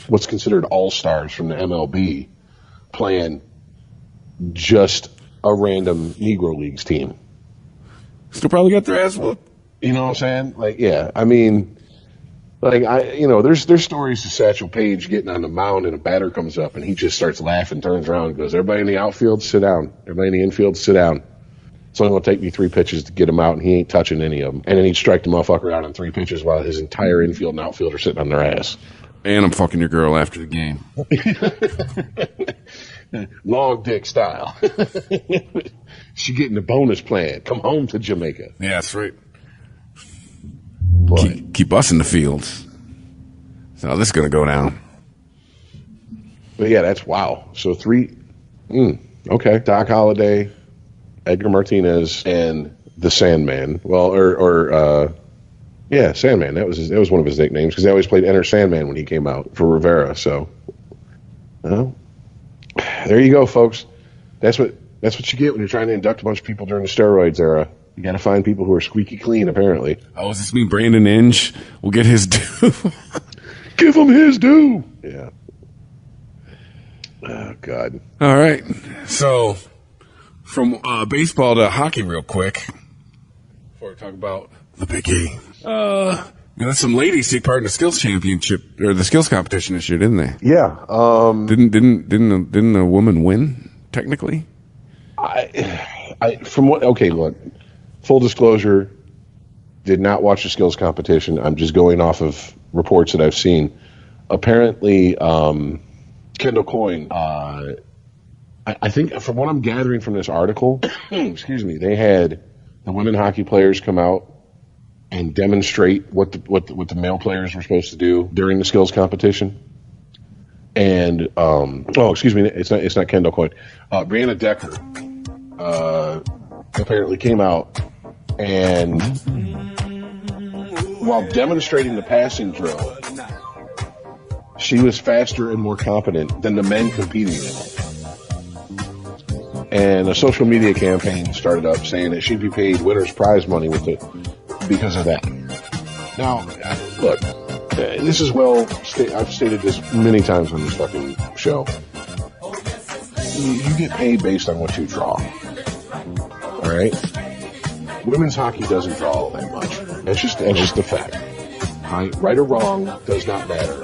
what's considered all-stars from the MLB playing just a random Negro Leagues team. Still probably got their ass whooped. You know what I'm saying? Like, yeah, I mean, like, there's stories of Satchel Paige getting on the mound and a batter comes up and he just starts laughing, turns around and goes, everybody in the outfield, sit down. Everybody in the infield, sit down. It's only going to take me 3 pitches to get him out, and he ain't touching any of them. And then he'd strike the motherfucker out on 3 pitches while his entire infield and outfield are sitting on their ass. And I'm fucking your girl after the game. Long dick style. She getting the bonus plan. Come home to Jamaica. Yeah, that's right. Keep us in the fields. So this is going to go down. But yeah, that's wow. So 3. Okay. Doc Holliday, Edgar Martinez, and the Sandman. Well, yeah, Sandman. That was one of his nicknames because they always played Enter Sandman when he came out for Rivera. So, there you go, folks. That's what you get when you're trying to induct a bunch of people during the steroids era. You got to find people who are squeaky clean, apparently. Oh, does this mean Brandon Inge will get his due? Give him his due. Yeah. Oh, God. All right. So, from baseball to hockey real quick. Before we talk about the big game. Some ladies take part in the skills championship or the skills competition this year, didn't they? Yeah. Didn't a woman win technically? Look, full disclosure, did not watch the skills competition. I'm just going off of reports that I've seen. Apparently, Kendall Coyne, I think from what I'm gathering from this article, excuse me, they had the women hockey players come out and demonstrate what the male players were supposed to do during the skills competition. And excuse me, it's not Kendall Coyne. Brianna Decker apparently came out and while demonstrating the passing drill, she was faster and more competent than the men competing in it. And a social media campaign started up saying that she'd be paid winner's prize money with it because of that. Now, look, this is I've stated this many times on this fucking show. You get paid based on what you draw. All right? Women's hockey doesn't draw all that much. That's just a fact. Right or wrong does not matter.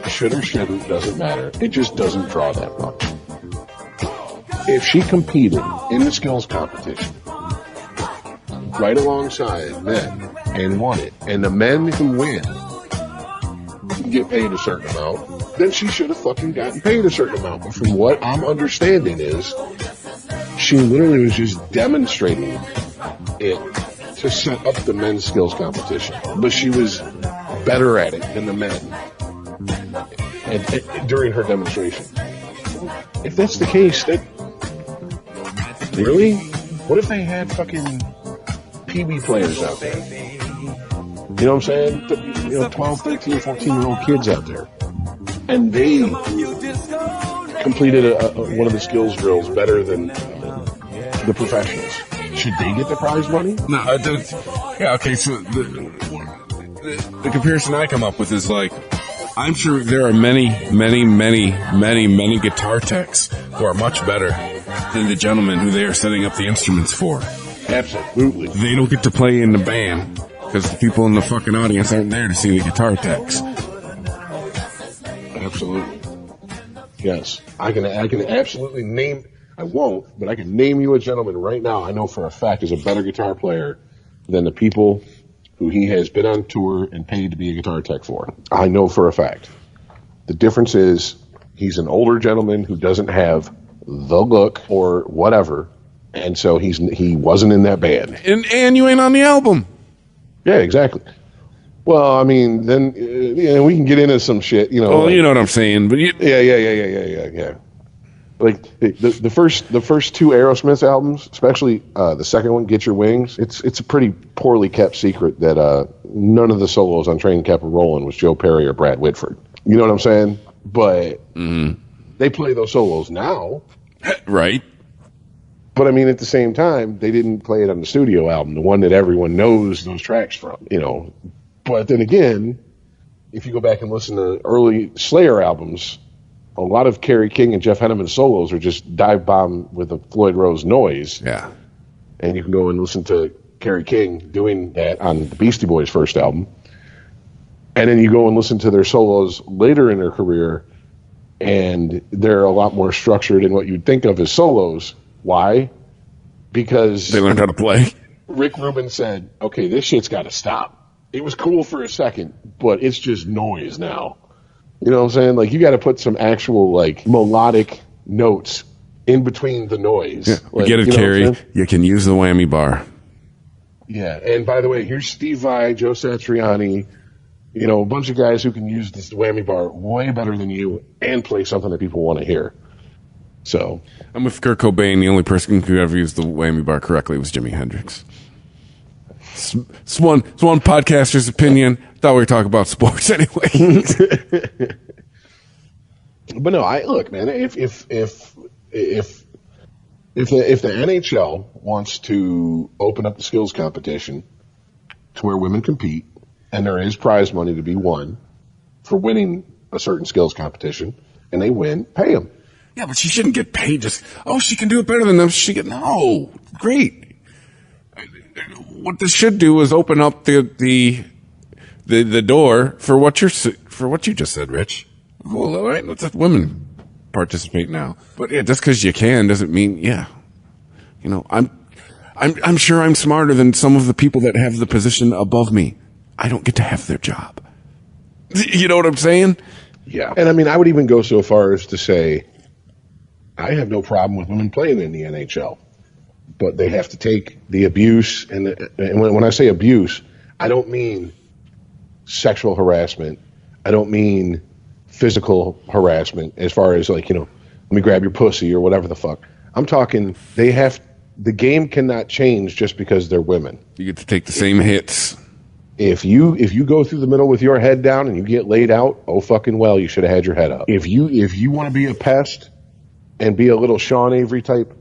Should or shouldn't doesn't matter. It just doesn't draw that much. If she competed in the skills competition right alongside men and won it, and the men who win get paid a certain amount, then she should have fucking gotten paid a certain amount. But from what I'm understanding is she literally was just demonstrating it to set up the men's skills competition. But she was better at it than the men and during her demonstration. If that's the case, really? What if they had fucking PB players out there? You know what I'm saying? 12, 13, 14-year-old kids out there. And they completed one of the skills drills better than the professionals. Should they get the prize money? No. Okay, so the comparison I come up with is like, I'm sure there are many guitar techs who are much better than the gentlemen who they are setting up the instruments for. Absolutely. They don't get to play in the band because the people in the fucking audience aren't there to see the guitar techs. Absolutely. Yes. I can absolutely name, I won't, but I can name you a gentleman right now I know for a fact is a better guitar player than the people who he has been on tour and paid to be a guitar tech for. I know for a fact. The difference is he's an older gentleman who doesn't have the look or whatever, and so he wasn't in that band. And you ain't on the album. Yeah, exactly. Well, I mean, then we can get into some shit, you know. Well, you know what I'm saying, but yeah. Like the first two Aerosmith albums, especially the second one, Get Your Wings. It's a pretty poorly kept secret that none of the solos on Train Kept Rolling was Joe Perry or Brad Whitford. You know what I'm saying? But they play those solos now, right? But I mean, at the same time, they didn't play it on the studio album, the one that everyone knows those tracks from. You know, but then again, if you go back and listen to early Slayer albums, a lot of Kerry King and Jeff Henneman solos are just dive bomb with a Floyd Rose noise. Yeah. And you can go and listen to Kerry King doing that on the Beastie Boys' first album. And then you go and listen to their solos later in their career, and they're a lot more structured in what you'd think of as solos. Why? Because they learned how to play. Rick Rubin said, okay, this shit's got to stop. It was cool for a second, but it's just noise now. You know what I'm saying? Like, you got to put some actual, like, melodic notes in between the noise. Yeah, like, get it, Kerry. You can use the whammy bar. Yeah, and by the way, here's Steve Vai, Joe Satriani, you know, a bunch of guys who can use this whammy bar way better than you and play something that people want to hear. So I'm with Kurt Cobain. The only person who ever used the whammy bar correctly was Jimi Hendrix. It's one podcaster's opinion. Thought we were talking about sports anyway. But no, look, man. If the NHL wants to open up the skills competition to where women compete, and there is prize money to be won for winning a certain skills competition, and they win, pay them. Yeah, but she shouldn't get paid just, she can do it better than them. No, great. what this should do is open up the door for what you just said, Rich. Well, all right, let's let women participate now. But yeah, just because you can doesn't mean, yeah. You know, I'm sure I'm smarter than some of the people that have the position above me. I don't get to have their job. You know what I'm saying? Yeah. And I mean, I would even go so far as to say, I have no problem with women playing in the NHL, but they have to take the abuse. And when I say abuse, I don't mean sexual harassment. I don't mean physical harassment as far as like, you know, let me grab your pussy or whatever the fuck. I'm talking, the game cannot change just because they're women. You get to take the same hits. If you go through the middle with your head down and you get laid out, oh fucking well, you should have had your head up. If you want to be a pest and be a little Sean Avery type,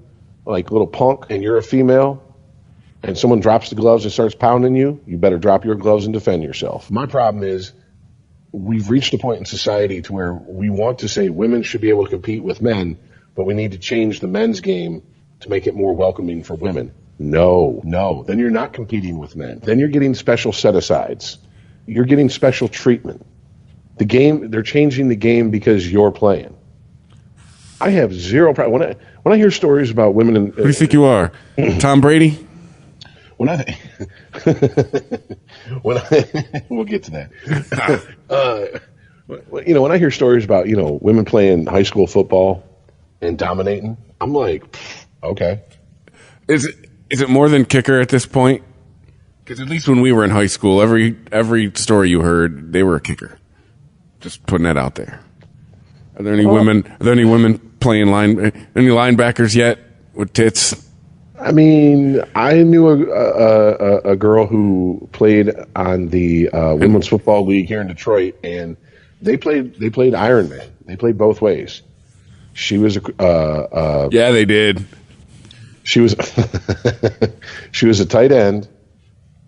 like little punk, and you're a female, and someone drops the gloves and starts pounding you, you better drop your gloves and defend yourself. My problem is we've reached a point in society to where we want to say women should be able to compete with men, but we need to change the men's game to make it more welcoming for women. No. Then you're not competing with men. Then you're getting special set-asides. You're getting special treatment. They're changing the game because you're playing. I have zero problem. When I hear stories about women in... Who do you think you are? Tom Brady? We'll get to that. You know, when I hear stories about, you know, women playing high school football and dominating, I'm like, okay. Is it more than kicker at this point? Because at least when we were in high school, every story you heard, they were a kicker. Just putting that out there. Are there any women playing any linebackers yet with tits? I mean, I knew a girl who played on the Women's Football League here in Detroit, and they played Iron Man. They played both ways. She was yeah, they did. She was a tight end,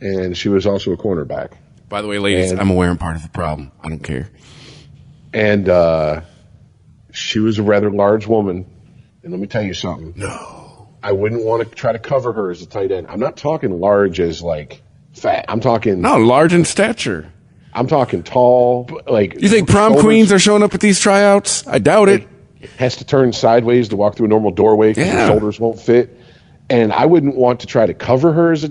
and she was also a cornerback. By the way, ladies, I'm aware I'm part of the problem. I don't care. And she was a rather large woman, and let me tell you something. No. I wouldn't want to try to cover her as a tight end. I'm not talking large as, like, fat. I'm talking... No, large in stature. I'm talking tall, like... You think prom queens are showing up at these tryouts? I doubt it. Has to turn sideways to walk through a normal doorway because her shoulders won't fit. And I wouldn't want to try to cover her as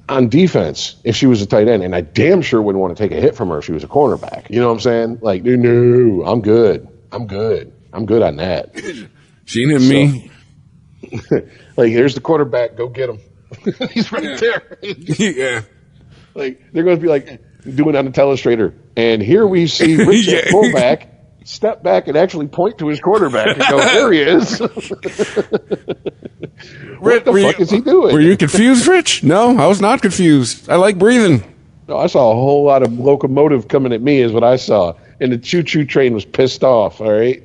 on defense if she was a tight end. And I damn sure wouldn't want to take a hit from her if she was a cornerback. You know what I'm saying? Like, no, I'm good. I'm good on that. She ain't hit me. Like, here's the quarterback. Go get him. He's right there. Yeah. Like, they're going to be like doing on the telestrator. And here we see Rich at fullback step back and actually point to his quarterback and go, there he is. What the fuck is he doing? Were you confused, Rich? No, I was not confused. I like breathing. No, I saw a whole lot of locomotive coming at me is what I saw. And the choo-choo train was pissed off, all right?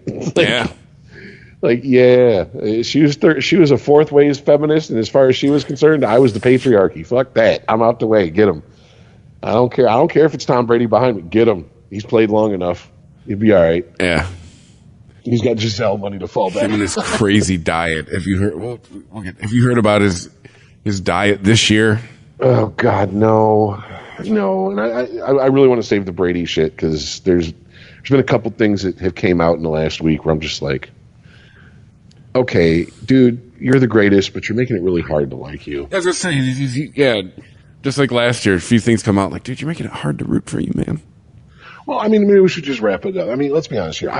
She was a fourth ways feminist, and as far as she was concerned, I was the patriarchy. Fuck that. I'm out the way. Get him. I don't care if it's Tom Brady behind me. Get him. He's played long enough. He'll be all right. Yeah. He's got Giselle money to fall back. Him and his crazy diet. Have you heard about his diet this year? Oh God, no. And I really want to save the Brady shit because there's been a couple things that have came out in the last week where I'm just like, okay, dude, you're the greatest, but you're making it really hard to like you. I was gonna say, yeah, just like last year, a few things come out like, dude, you're making it hard to root for you, man. Well, I mean, maybe we should just wrap it up. I mean, let's be honest here.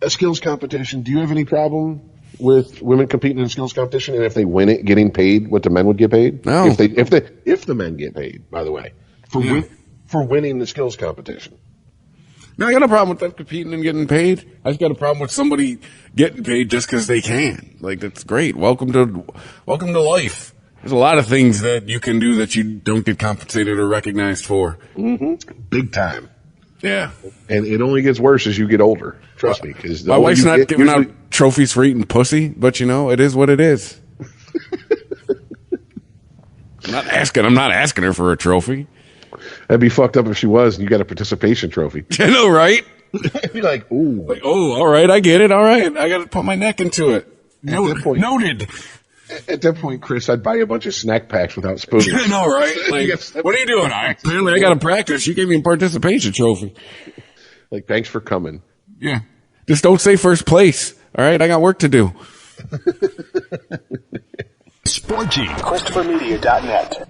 A skills competition, do you have any problem with women competing in a skills competition, and if they win it, getting paid what the men would get paid? No. If the men get paid, by the way, for winning the skills competition. No, I got a problem with them competing and getting paid. I just got a problem with somebody getting paid just because they can. Like, that's great. Welcome to life. There's a lot of things that you can do that you don't get compensated or recognized for. Mm-hmm. Big time. Yeah. And it only gets worse as you get older. Trust me. Because my wife's not giving out trophies for eating pussy, but it is what it is. I'm not asking her for a trophy. That'd be fucked up if she was and you got a participation trophy. I know, right? I'd be like, ooh. Like, oh, all right, I get it. All right. I got to put my neck into it. Noted. At that point, Chris, I'd buy you a bunch of snack packs without spoons. I know, right? Like, what are you doing? Apparently, I got to practice. You gave me a participation trophy. Like, thanks for coming. Yeah. Just don't say first place. All right? I got work to do. Sporgy. ChristopherMedia.net.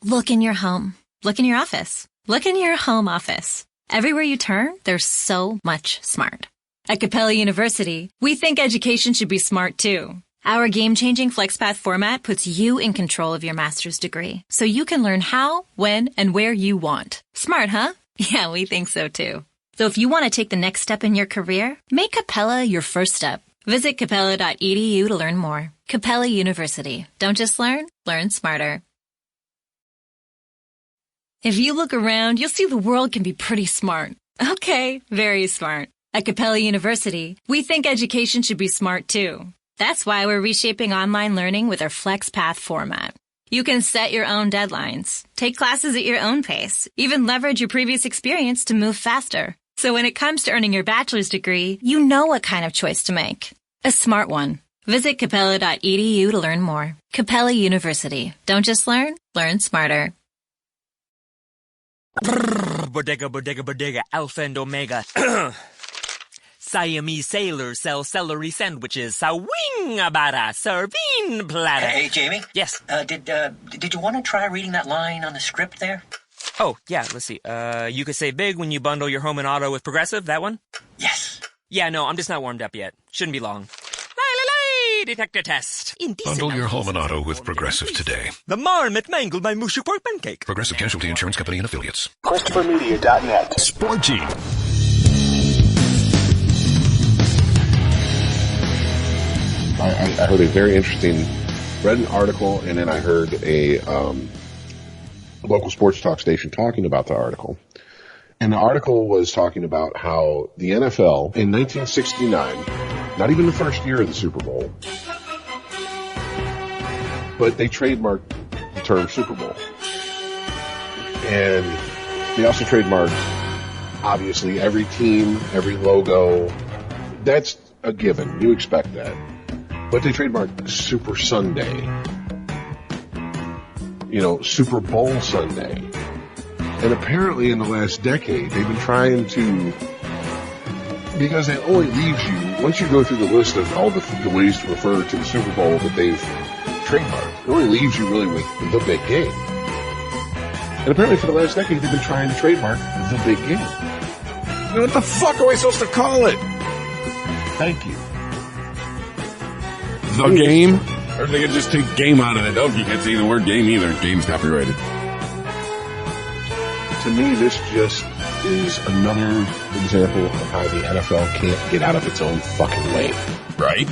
Look in your home. Look in your office. Look in your home office. Everywhere you turn, there's so much smart. At Capella University, we think education should be smart too. Our game-changing FlexPath format puts you in control of your master's degree, so you can learn how, when, and where you want. Smart, huh? Yeah, we think so too. So if you want to take the next step in your career, make Capella your first step. Visit capella.edu to learn more. Capella University. Don't just learn smarter. If you look around, you'll see the world can be pretty smart. Okay, very smart. At Capella University, we think education should be smart too. That's why we're reshaping online learning with our FlexPath format. You can set your own deadlines, take classes at your own pace, even leverage your previous experience to move faster. So when it comes to earning your bachelor's degree, you know what kind of choice to make. A smart one. Visit capella.edu to learn more. Capella University. Don't just learn smarter. Bodega, Alpha and Omega. Siamese sailors sell celery sandwiches. Sawing-a-bada, serving platter. Hey, Jamie? Yes? Did you want to try reading that line on the script there? Oh, yeah, let's see. You could say big when you bundle your home and auto with Progressive, that one? Yes. Yeah, no, I'm just not warmed up yet. Shouldn't be long. Detector test. Bundle your home and auto with Progressive today. The marmot mangled my mushy pork pancake. Progressive Casualty Insurance Company and Affiliates. ChristopherMedia.net. Sporgy. I heard a very interesting, read an article, and then I heard a local sports talk station talking about the article. And the article was talking about how the NFL in 1969, not even the first year of the Super Bowl, but they trademarked the term Super Bowl. And they also trademarked, obviously, every team, every logo. That's a given. You expect that. But they trademarked Super Sunday. You know, Super Bowl Sunday. And apparently in the last decade, they've been trying to, because it only leaves you, once you go through the list of all the ways to refer to the Super Bowl that they've trademarked, it only leaves you really with the big game. And apparently for the last decade, they've been trying to trademark the big game. What the fuck are we supposed to call it? Thank you. The game? Or they could just take game out of it. Oh, you can't say the word game either. Game's copyrighted. To me, this just is another example of how the NFL can't get out of its own fucking way. Right?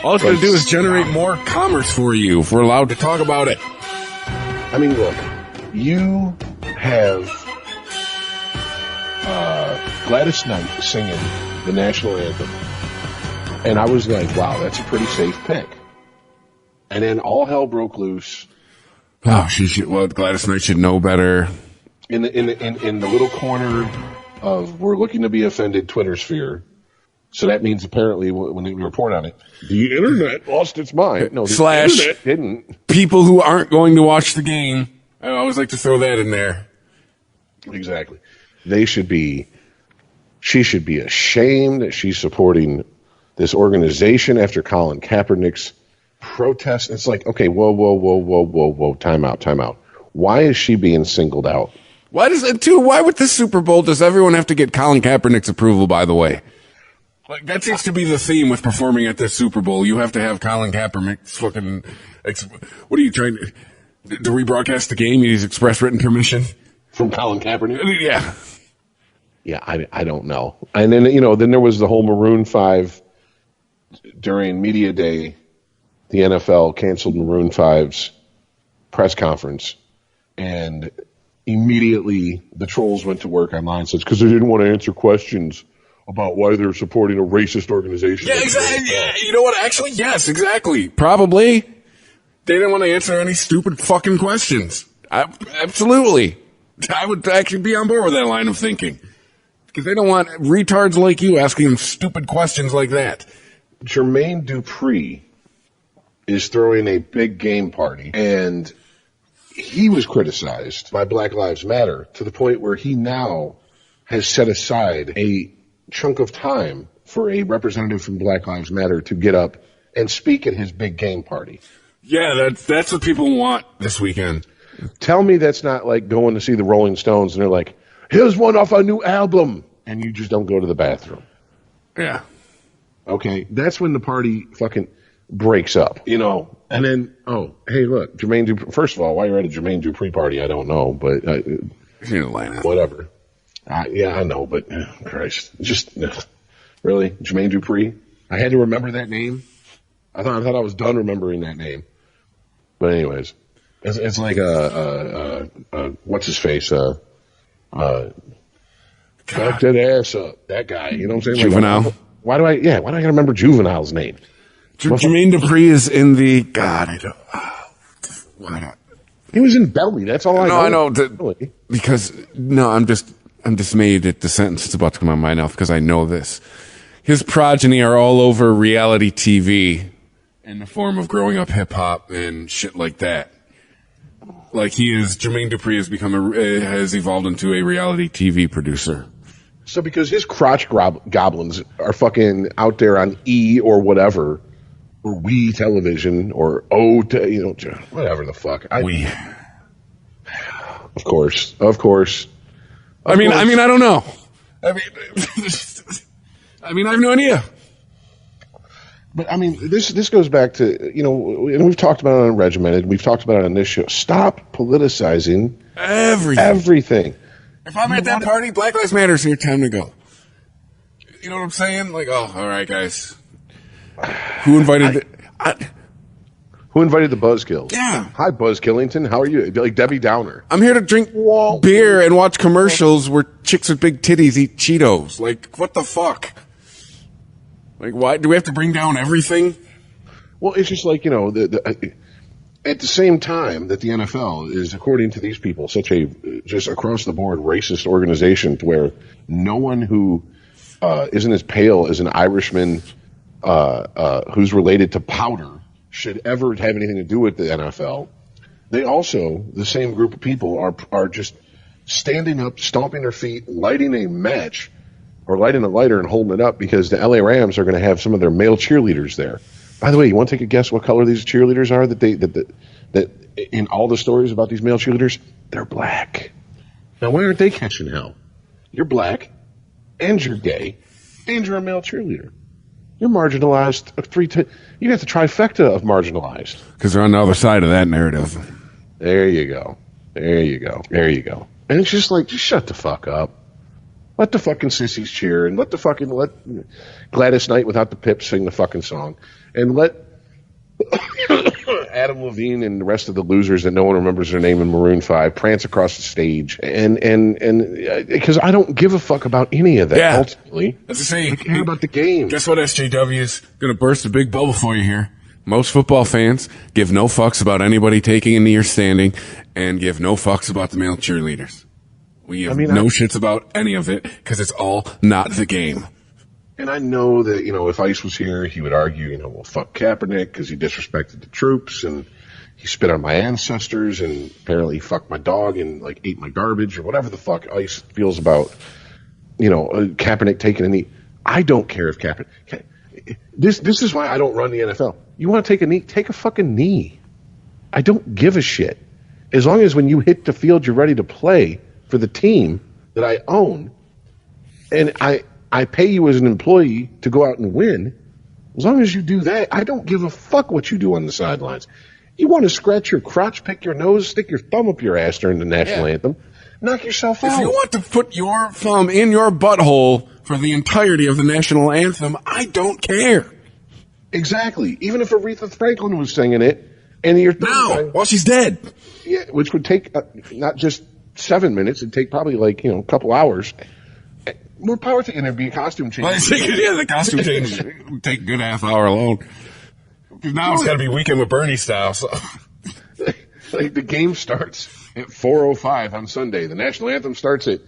All it's going to do is generate more commerce for you if we're allowed to talk about it. I mean, look, you have Gladys Knight singing the national anthem. And I was like, wow, that's a pretty safe pick. And then all hell broke loose. Oh, she should. Well, Gladys Knight should know better. In the little corner of we're looking to be offended Twitter sphere. So that means apparently when they report on it, the internet lost its mind. No, the internet didn't. People who aren't going to watch the game. I always like to throw that in there. Exactly. She should be ashamed that she's supporting this organization after Colin Kaepernick's protest. It's like, okay, whoa, time out. Why is she being singled out? Why with the Super Bowl does everyone have to get Colin Kaepernick's approval, by the way? Like, that seems to be the theme with performing at the Super Bowl. You have to have Colin Kaepernick's fucking, what are you trying to rebroadcast the game? You need express written permission? From Colin Kaepernick? Yeah. Yeah, I don't know. And then, then there was the whole Maroon 5 during Media Day. The NFL canceled Maroon 5's press conference, and immediately the trolls went to work online and said, because they didn't want to answer questions about why they're supporting a racist organization. Yeah, exactly. Yeah, you know what? Actually, yes, exactly. Probably. They didn't want to answer any stupid fucking questions. Absolutely. I would actually be on board with that line of thinking. Because they don't want retards like you asking them stupid questions like that. Jermaine Dupri is throwing a big game party, and he was criticized by Black Lives Matter to the point where he now has set aside a chunk of time for a representative from Black Lives Matter to get up and speak at his big game party. Yeah, that's what people want this weekend. Tell me that's not like going to see the Rolling Stones and they're like, here's one off our new album, and you just don't go to the bathroom. Yeah. Okay, that's when the party fucking breaks up, you know. And then, oh, hey, look, Jermaine Dupri. First of all, why you're at a Jermaine Dupri party, I don't know, but in Atlanta. Whatever. Yeah, I know, but Christ, just really, Jermaine Dupri. I had to remember that name. I thought I was done remembering that name. But anyways, it's like what's his face? Fuck that ass up. That guy. You know what I'm saying? Juvenile. Like, why do I gotta remember Juvenile's name? Jermaine Dupri is in the God. I don't. Why not? He was in Belly. That's all I know. I know because I'm dismayed at the sentence that's about to come out of my mouth because I know this. His progeny are all over reality TV in the form of growing up hip hop and shit like that. Like Jermaine Dupri has evolved into a reality TV producer. So because his crotch goblins are fucking out there on E or whatever, or We Television or whatever the fuck. Of course. I mean, I don't know. I have no idea. But I mean, this goes back to, you know, and we've talked about it on Regimented. We've talked about it on this show. Stop politicizing everything. If I'm at that party, Black Lives Matter is here. Time to go. You know what I'm saying? Like, oh, all right, guys. Who invited Who invited the Buzzkills? Yeah. Hi, Buzz Killington. How are you? It'd be like Debbie Downer. I'm here to drink beer and watch commercials where chicks with big titties eat Cheetos. Like, what the fuck? Like, why do we have to bring down everything? Well, it's just like, you know, at the same time that the NFL is, according to these people, such a just across the board racist organization to where no one who isn't as pale as an Irishman who's related to powder should ever have anything to do with the NFL. They also, the same group of people, are just standing up, stomping their feet, lighting a match or lighting a lighter and holding it up because the LA Rams are going to have some of their male cheerleaders there. By the way, you want to take a guess what color these cheerleaders are? That in all the stories about these male cheerleaders, they're black. Now, why aren't they catching hell? You're black, and you're gay, and you're a male cheerleader. You're marginalized. You got the trifecta of marginalized. Because they're on the other side of that narrative. There you go. And it's just like, just shut the fuck up. Let the fucking sissies cheer, and let Gladys Knight without the pips sing the fucking song, and let Adam Levine and the rest of the losers that no one remembers their name in Maroon 5 prance across the stage, and because I don't give a fuck about any of that. Yeah. Ultimately, as I say, I care about the game. Guess what? SJW is going to burst a big bubble for you here. Most football fans give no fucks about anybody taking a knee or standing, and give no fucks about the male cheerleaders. We have no shits about any of it because it's all not the game. And I know that, you know, if Ice was here, he would argue, you know, well, fuck Kaepernick because he disrespected the troops and he spit on my ancestors and apparently he fucked my dog and, like, ate my garbage or whatever the fuck Ice feels about, you know, Kaepernick taking a knee. I don't care if Kaepernick. This is why I don't run the NFL. You want to take a knee? Take a fucking knee. I don't give a shit. As long as when you hit the field, you're ready to play for the team that I own, and I pay you as an employee to go out and win. As long as you do that, I don't give a fuck what you do on the sidelines. You want to scratch your crotch, pick your nose, stick your thumb up your ass during the national anthem, knock yourself out. If you want to put your thumb in your butthole for the entirety of the national anthem, I don't care. Exactly. Even if Aretha Franklin was singing it, and you're while she's dead, yeah, which would take not just 7 minutes, it'd take probably like, you know, a couple hours. More power to, and there'd be a costume change. Yeah, the costume change would take a good half hour alone. Now it's got to be Weekend with Bernie style. So. Like the game starts at 4:05 on Sunday. The national anthem starts at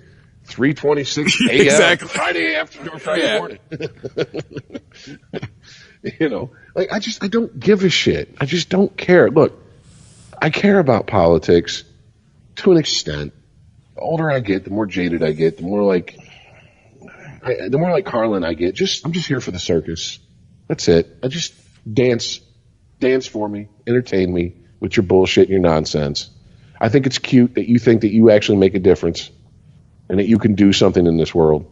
3:26 a.m. Exactly. Friday morning. You know, like I don't give a shit. I just don't care. Look, I care about politics to an extent. The older I get, the more jaded I get, the more like Carlin I get. I'm just here for the circus. That's it. I just dance for me, entertain me with your bullshit and your nonsense. I think it's cute that you think that you actually make a difference and that you can do something in this world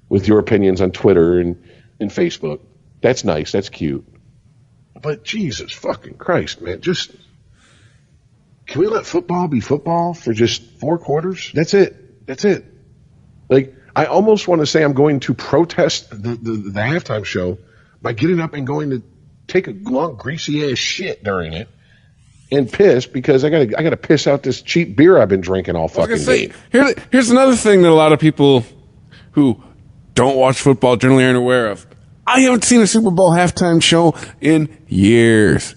with your opinions on Twitter and Facebook. That's nice. That's cute. But Jesus fucking Christ, man. Can we let football be football for just 4 quarters? That's it. Like, I almost want to say I'm going to protest the halftime show by getting up and going to take a long, greasy ass shit during it and piss because I gotta piss out this cheap beer I've been drinking all fucking day. Here's another thing that a lot of people who don't watch football generally aren't aware of. I haven't seen a Super Bowl halftime show in years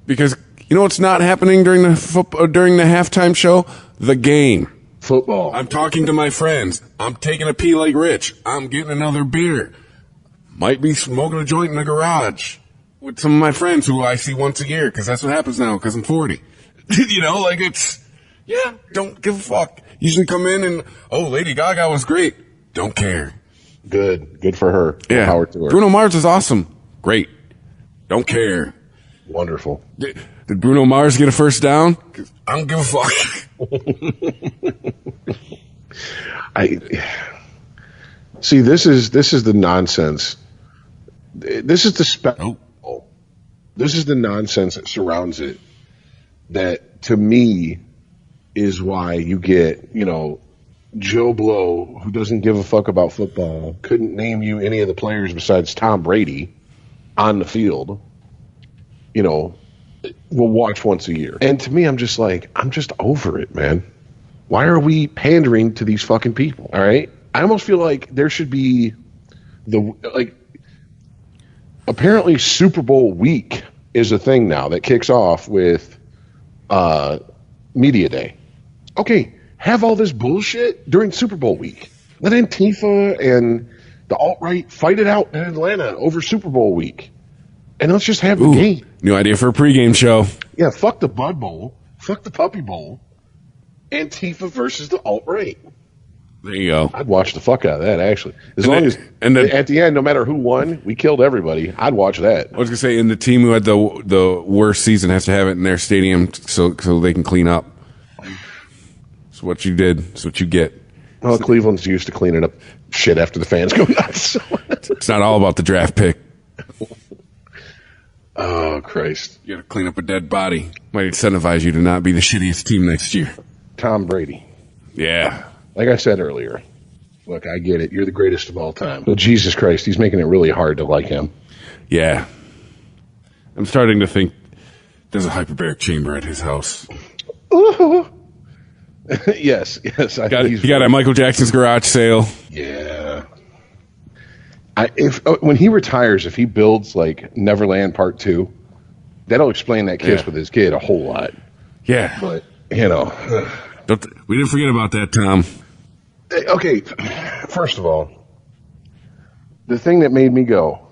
because you know what's not happening during the halftime show? The game. Football. I'm talking to my friends. I'm taking a pee like Rich. I'm getting another beer. Might be smoking a joint in the garage with some of my friends who I see once a year because that's what happens now because I'm 40. You know, like don't give a fuck. Usually come in and, oh, Lady Gaga was great. Don't care. Good for her. Yeah. Power to her. Bruno Mars is awesome. Great. Don't care. Wonderful. Did Bruno Mars get a first down? I don't give a fuck. See, this is the nonsense. This is the spectacle. This is the nonsense that surrounds it. That to me is why you get, you know, Joe Blow, who doesn't give a fuck about football, couldn't name you any of the players besides Tom Brady on the field, you know, will watch once a year. And to me, I'm just over it, man. Why are we pandering to these fucking people? All right. I almost feel like there should be apparently Super Bowl week is a thing now that kicks off with Media Day. Okay. Have all this bullshit during Super Bowl week. Let Antifa and the alt-right fight it out in Atlanta over Super Bowl week. And let's just have the game. New idea for a pregame show. Yeah, fuck the Bud Bowl. Fuck the Puppy Bowl. Antifa versus the alt-right. There you go. I'd watch the fuck out of that, actually. At the end, no matter who won, we killed everybody. I'd watch that. I was going to say, and the team who had the worst season has to have it in their stadium so they can clean up. It's what you did. It's what you get. Well, Cleveland's used to cleaning up shit after the fans go nuts. It's not all about the draft pick. Oh, Christ. You got to clean up a dead body. Might incentivize you to not be the shittiest team next year. Tom Brady. Yeah. Like I said earlier, look, I get it. You're the greatest of all time. But Jesus Christ, he's making it really hard to like him. Yeah. I'm starting to think there's a hyperbaric chamber at his house. Ooh. Yes. He got at Michael Jackson's garage sale. Yeah. When he retires, if he builds like Neverland Part 2, that'll explain that kiss with his kid a whole lot. Yeah. But, you know. We didn't forget about that, Tom. Okay. First of all, the thing that made me go,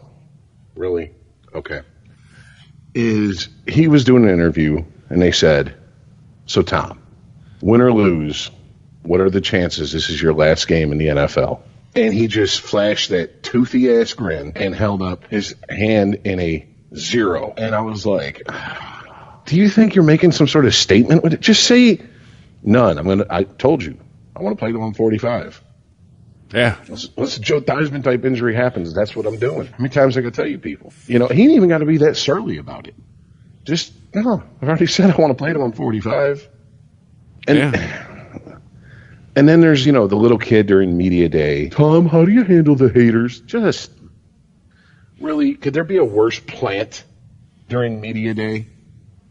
really? Okay. Is he was doing an interview and they said, so Tom, win or lose, what are the chances this is your last game in the NFL? And he just flashed that toothy ass grin and held up his hand in a 0. And I was like, do you think you're making some sort of statement with it? Just say none. I told you, I want to play till I'm 45. Yeah. Once a Joe Theismann type injury happens, that's what I'm doing. How many times I gotta tell you people? You know, he ain't even got to be that surly about it. Just, no, I've already said I want to play till I'm 45. And then there's, you know, the little kid during media day. Tom, how do you handle the haters? Just, really, could there be a worse plant during media day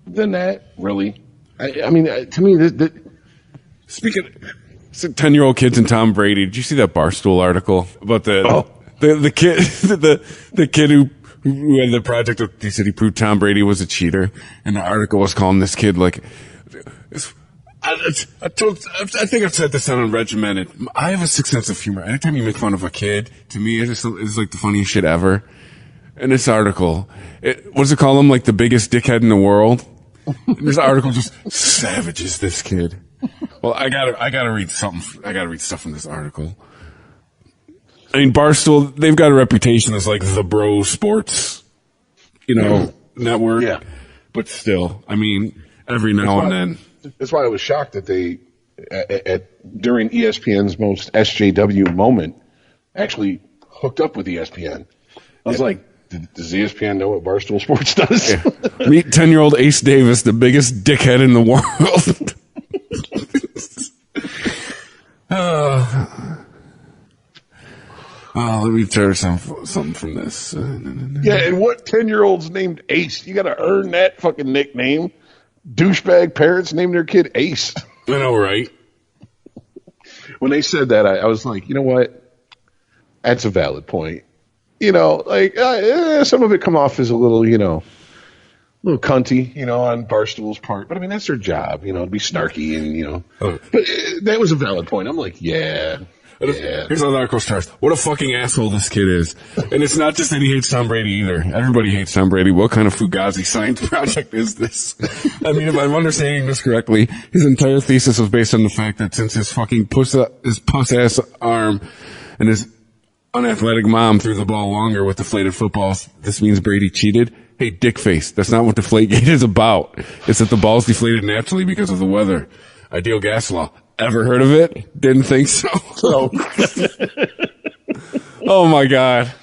than that? Really? I mean, to me, speaking of 10-year-old kids and Tom Brady, did you see that Barstool article about the kid the kid who had the project? He said he proved Tom Brady was a cheater, and the article was calling this kid like. I think I've said this on Unregimented. I have a sick sense of humor. Anytime you make fun of a kid, to me, it's like the funniest shit ever. in this article, what does it call him? Like the biggest dickhead in the world? This article just savages this kid. Well, I gotta read something. I gotta read stuff from this article. I mean, Barstool, they've got a reputation as like the bro sports, network. Yeah. But still, I mean, every now and then. That's why I was shocked that they, during ESPN's most SJW moment, actually hooked up with ESPN. I was like, does ESPN know what Barstool Sports does? Yeah. Meet 10-year-old Ace Davis, the biggest dickhead in the world. Let me tell you something from this. Yeah, and what 10-year-old's named Ace? You got to earn that fucking nickname. Douchebag parents named their kid Ace. I know, right? When they said that, I was like, you know what? That's a valid point. Some of it come off as a little, little cunty, on Barstool's part. But I mean, that's their job, to be snarky and, But that was a valid point. I'm like, yeah. Here's how the article starts. What a fucking asshole this kid is. And it's not just that he hates Tom Brady either. Everybody hates Tom Brady. What kind of Fugazi science project is this? I mean, if I'm understanding this correctly, his entire thesis was based on the fact that since his fucking puss-ass arm and his unathletic mom threw the ball longer with deflated footballs, this means Brady cheated? Hey, dickface, that's not what Deflategate is about. It's that the ball's deflated naturally because of the weather. Ideal gas law. Ever heard of it? Didn't think so. Oh my God.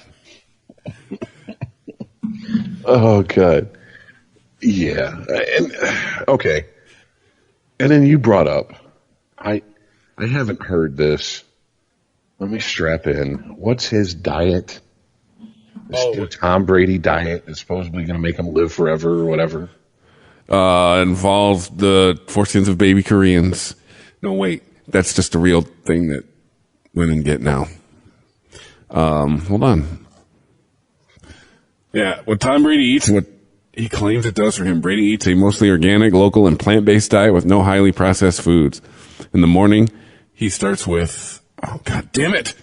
Oh God. Yeah. And okay. And then you brought up, I haven't heard this. Let me strap in. What's his diet? This Tom Brady diet is supposedly going to make him live forever or whatever. Involves the fortunes of baby Koreans. No, wait. That's just a real thing that women get now. Hold on. Yeah, what Tom Brady eats, what he claims it does for him. Brady eats a mostly organic, local, and plant-based diet with no highly processed foods. In the morning, he starts with... Oh, God damn it.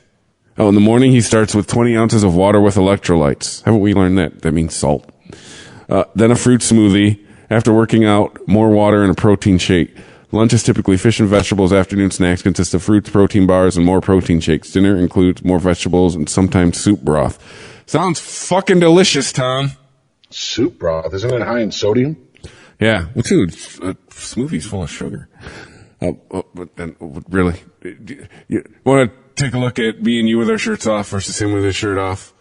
In the morning, he starts with 20 ounces of water with electrolytes. Haven't we learned that? That means salt. Then a fruit smoothie. After working out, more water and a protein shake. Lunch is typically fish and vegetables. Afternoon snacks consist of fruits, protein bars, and more protein shakes. Dinner includes more vegetables and sometimes soup broth. Sounds fucking delicious, Tom. Soup broth? Isn't it high in sodium? Yeah. Well, dude, smoothie's full of sugar. Really? You want to take a look at me and you with our shirts off versus him with his shirt off?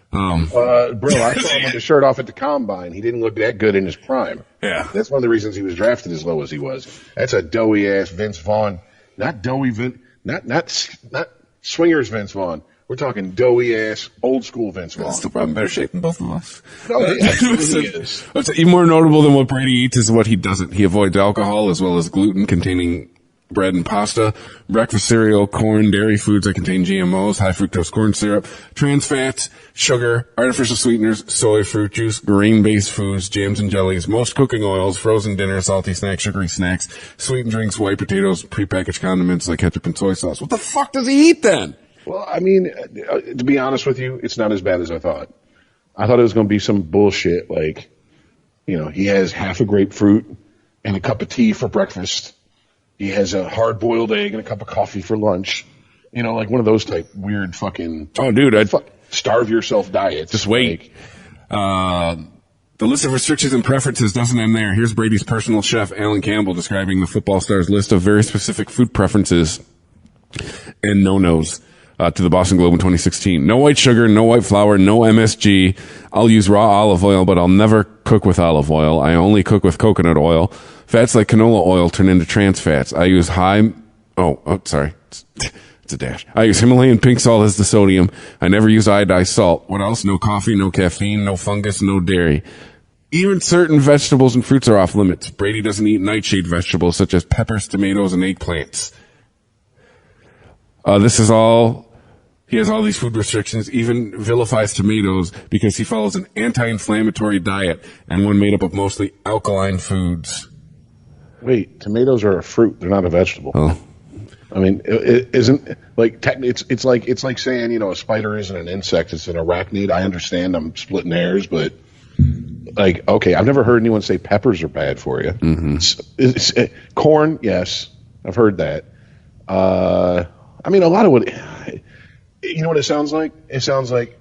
Bro, I saw him with his shirt off at the combine. He didn't look that good in his prime. Yeah. That's one of the reasons he was drafted as low as he was. That's a doughy ass Vince Vaughn. Not doughy Vince, not swingers Vince Vaughn. We're talking doughy ass old school Vince Vaughn. That's the problem. Better shape than both of us. No, he absolutely is. What's even more notable than what Brady eats is what he doesn't. He avoids alcohol as well as gluten containing bread and pasta, breakfast cereal, corn, dairy foods that contain GMOs, high fructose corn syrup, trans fats, sugar, artificial sweeteners, soy, fruit juice, grain-based foods, jams and jellies, most cooking oils, frozen dinner, salty snacks, sugary snacks, sweetened drinks, white potatoes, prepackaged condiments like ketchup and soy sauce. What the fuck does he eat then? Well, I mean, to be honest with you, it's not as bad as I thought. I thought it was going to be some bullshit like, he has half a grapefruit and a cup of tea for breakfast. He has a hard-boiled egg and a cup of coffee for lunch. Like one of those type weird fucking... Oh, dude, I'd starve yourself diets. Just wait. The list of restrictions and preferences doesn't end there. Here's Brady's personal chef, Alan Campbell, describing the football star's list of very specific food preferences and no-nos to the Boston Globe in 2016. No white sugar, no white flour, no MSG. I'll use raw olive oil, but I'll never cook with olive oil. I only cook with coconut oil. Fats like canola oil turn into trans fats. I use sorry. It's a dash. I use Himalayan pink salt as the sodium. I never use iodized salt. What else? No coffee, no caffeine, no fungus, no dairy. Even certain vegetables and fruits are off limits. Brady doesn't eat nightshade vegetables such as peppers, tomatoes, and eggplants. He has all these food restrictions, even vilifies tomatoes because he follows an anti-inflammatory diet and one made up of mostly alkaline foods. Wait, tomatoes are a fruit. They're not a vegetable. Oh. I mean, it isn't like it's like saying, you know, a spider isn't an insect; it's an arachnid. I understand. I'm splitting hairs, but like, okay, I've never heard anyone say peppers are bad for you. Corn, yes, I've heard that. I mean, a lot of what, you know what it sounds like? It sounds like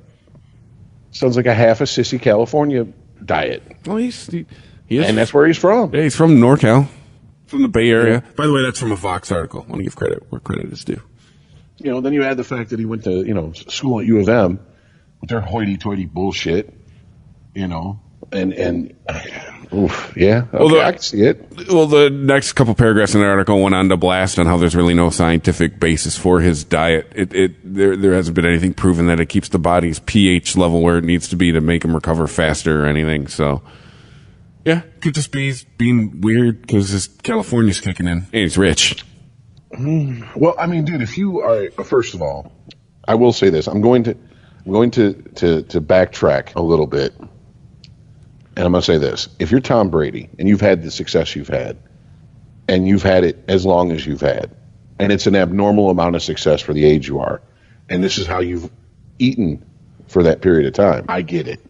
a half a sissy California diet. Well, he is, and that's where he's from. Yeah, he's from NorCal. From the Bay Area. Yeah. By the way, that's from a Vox article. I want to give credit where credit is due. You know, then you add the fact that he went to, you know, school at U of M with their hoity-toity bullshit, you know, and oof, yeah, okay, I can see it. Well, the next couple paragraphs in the article went on to blast on how there's really no scientific basis for his diet. There hasn't been anything proven that it keeps the body's pH level where it needs to be to make him recover faster or anything, so... Yeah, could just be being weird because his California's kicking in. And he's rich. Well, I mean, dude, if you are, first of all, I will say this. I'm going to backtrack a little bit. And I'm going to say this. If you're Tom Brady and you've had the success you've had, and you've had it as long as you've had, and it's an abnormal amount of success for the age you are, and this is how you've eaten for that period of time, I get it.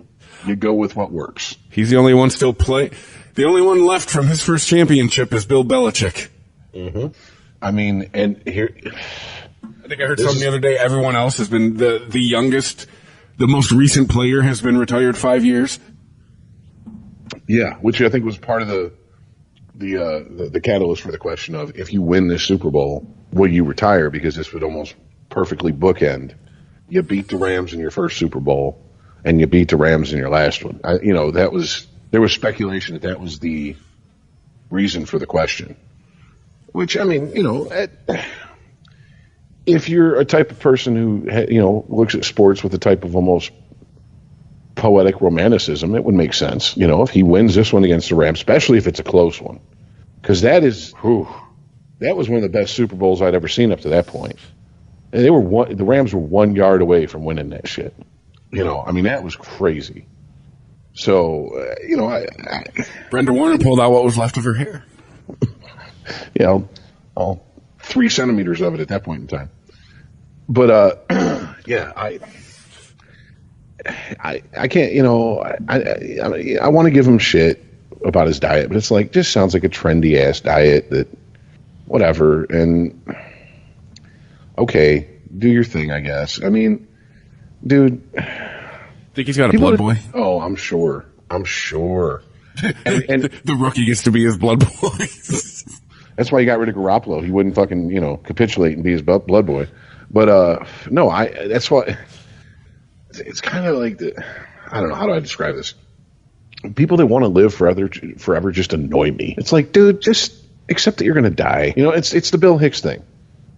You go with what works. He's the only one still play. The only one left from his first championship is Bill Belichick. Mm-hmm. I mean, and here, I think I heard something the other day. Everyone else has been the youngest, the most recent player has been retired 5 years. Yeah, which I think was part of the catalyst for the question of if you win this Super Bowl, will you retire? Because this would almost perfectly bookend. You beat the Rams in your first Super Bowl. And you beat the Rams in your last one. There was speculation that was the reason for the question. Which, I mean, you know, if you're a type of person who, you know, looks at sports with a type of almost poetic romanticism, it would make sense. You know, if he wins this one against the Rams, especially if it's a close one. Because that was one of the best Super Bowls I'd ever seen up to that point. And the Rams were 1 yard away from winning that shit. You know, I mean, that was crazy. So, you know, Brenda Warner pulled out what was left of her hair. You know, all 3 centimeters of it at that point in time. But, yeah, I can't, you know, I want to give him shit about his diet, but it's like, just sounds like a trendy ass diet that, whatever. And, okay, do your thing, I guess. I mean, dude, think he's got a blood boy? Oh, I'm sure. And the rookie gets to be his blood boy. That's why he got rid of Garoppolo. He wouldn't fucking, you know, capitulate and be his blood boy. But no, that's why it's kind of like I don't know, how do I describe this? People that want to live forever just annoy me. It's like, dude, just accept that you're going to die. You know, it's the Bill Hicks thing.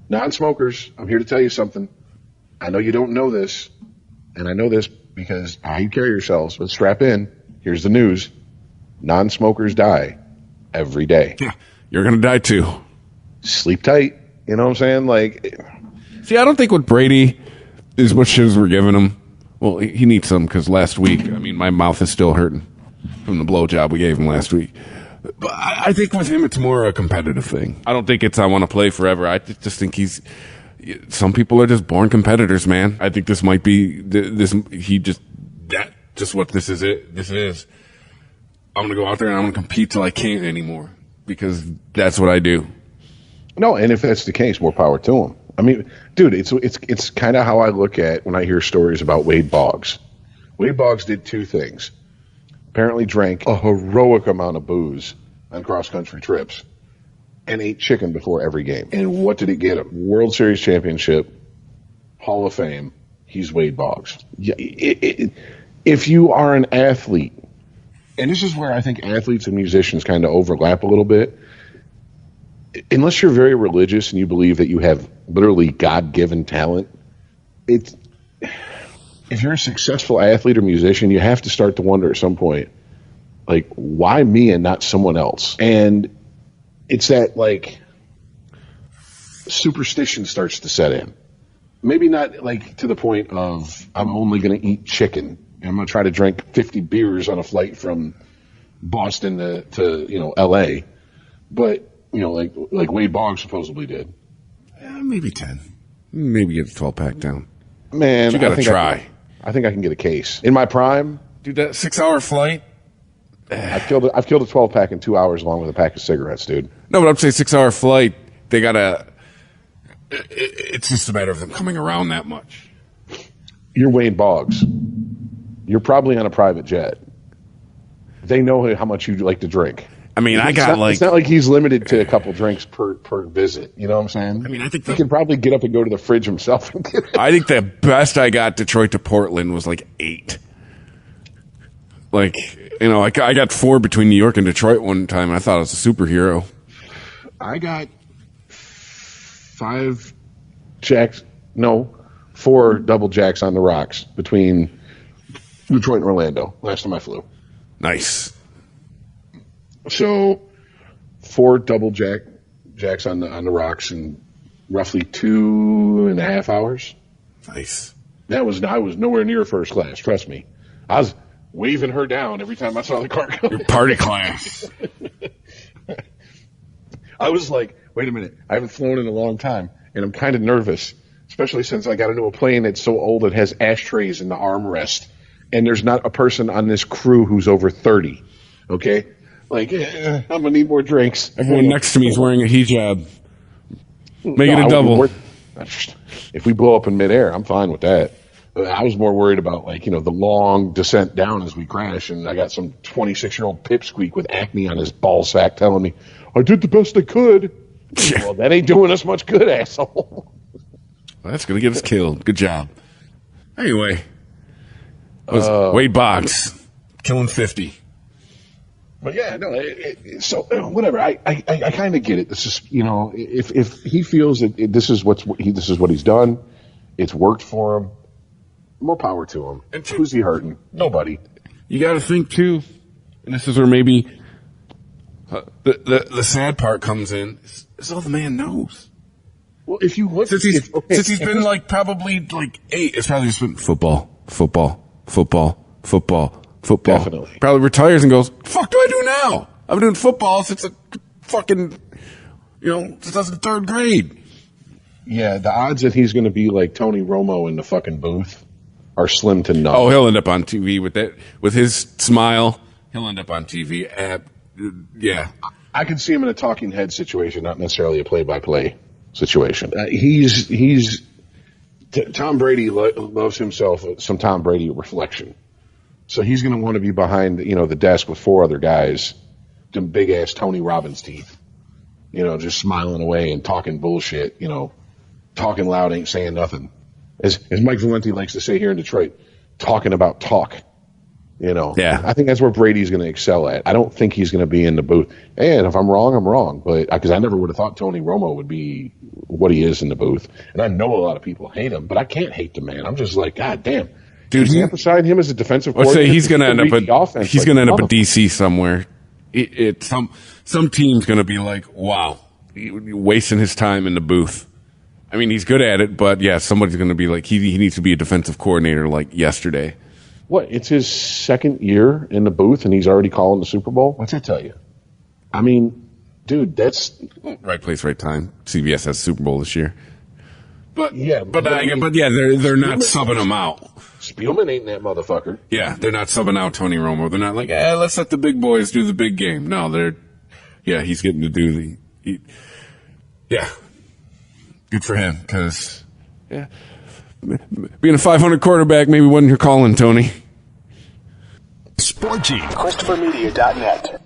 Non-smokers, I'm here to tell you something. I know you don't know this. And I know this because how you carry yourselves, but strap in. Here's the news. Non-smokers die every day. Yeah, you're going to die too. Sleep tight. You know what I'm saying? Like, see, I don't think with Brady is what shiz we're giving him. Well, he needs some because last week, I mean, my mouth is still hurting from the blowjob we gave him last week. But I think with him, it's more a competitive thing. I don't think it's I want to play forever. I just think some people are just born competitors, man. I think this might be just what this is. This is. I'm going to go out there and I'm going to compete till I can't anymore because that's what I do. No, and if that's the case, more power to him. I mean, dude, it's kind of how I look at when I hear stories about Wade Boggs. Wade Boggs did 2 things. Apparently drank a heroic amount of booze on cross-country trips and ate chicken before every game. And what did it get him? World Series championship, Hall of Fame. He's Wade Boggs. Yeah, if you are an athlete, and this is where I think athletes and musicians kind of overlap a little bit, unless you're very religious and you believe that you have literally God-given talent, if you're a successful athlete or musician, you have to start to wonder at some point, like, why me and not someone else? And it's that, like, superstition starts to set in. Maybe not, like, to the point of I'm only going to eat chicken. I'm going to try to drink 50 beers on a flight from Boston to L.A. But, you know, like Wade Boggs supposedly did. Maybe 10. Maybe get the 12-pack down. Man, you got to try. I think I can get a case. In my prime, dude, that 6-hour flight. I've killed a 12-pack in 2 hours along with a pack of cigarettes, dude. No, but I'm saying 6-hour flight, they got to... It's just a matter of them coming around that much. You're Wayne Boggs. You're probably on a private jet. They know how much you like to drink. I mean, it's not like he's limited to a couple drinks per visit. You know what I'm saying? I mean, I think he can probably get up and go to the fridge himself. And get it. I think the best I got Detroit to Portland was like 8. Like, you know, I got 4 between New York and Detroit one time, and I thought I was a superhero. I got 4 double jacks on the rocks between Detroit and Orlando last time I flew. Nice. So 4 double jacks on the rocks in roughly 2.5 hours. Nice. I was nowhere near first class. Trust me. I was waving her down every time I saw the car come. Your party class. I was like, wait a minute. I haven't flown in a long time, and I'm kind of nervous, especially since I got into a plane that's so old it has ashtrays in the armrest, and there's not a person on this crew who's over 30. Okay? Like, I'm going to need more drinks. Everyone next to me is wearing a hijab. Make it a double. If we blow up in midair, I'm fine with that. I was more worried about, like, you know, the long descent down as we crash, and I got some 26-year-old pipsqueak with acne on his ball sack telling me, I did the best I could. Well, that ain't doing us much good, asshole. Well, that's going to get us killed. Good job. Anyway, that was Wade Boggs killing 50. But yeah, no. So whatever. I kind of get it. This is, you know, if he feels that this is what he's done, it's worked for him. More power to him. And who's he hurting? Nobody. You got to think too, and this is where maybe the sad part comes in. Is all the man knows. Well, if you look, since he's been like probably like 8, it's probably just been football. Definitely. Probably retires and goes, fuck do I do now? I've been doing football since a fucking, since I was in 3rd grade. Yeah, the odds that he's going to be like Tony Romo in the fucking booth are slim to none. Oh, he'll end up on TV with his smile. He'll end up on TV. Yeah. I can see him in a talking head situation, not necessarily a play-by-play situation. Tom Brady loves himself some Tom Brady reflection. So he's going to want to be behind, the desk with 4 other guys, them big-ass Tony Robbins teeth, just smiling away and talking bullshit, talking loud, ain't saying nothing. As Mike Valenti likes to say here in Detroit, talking about talk, Yeah. I think that's where Brady's going to excel at. I don't think he's going to be in the booth. And if I'm wrong, I'm wrong. But because I never would have thought Tony Romo would be what he is in the booth. And I know a lot of people hate him, but I can't hate the man. I'm just like, God damn. Dude, Tampa signed him as a defensive coordinator. I'd say he's going to end up at DC somewhere. Some team's going to be like, wow, wasting his time in the booth. I mean, he's good at it, but yeah, somebody's going to be like, he needs to be a defensive coordinator like yesterday. What? It's his 2nd year in the booth, and he's already calling the Super Bowl? What's that tell you? I mean, dude, that's right place, right time. CBS has Super Bowl this year. But yeah, they're not subbing him out. Spielman ain't that motherfucker. Yeah, they're not subbing out Tony Romo. They're not like, let's let the big boys do the big game. No, he's getting to do yeah. Good for him, because being a 500 quarterback maybe wasn't your calling, Tony. Sporgy. ChristopherMedia.net.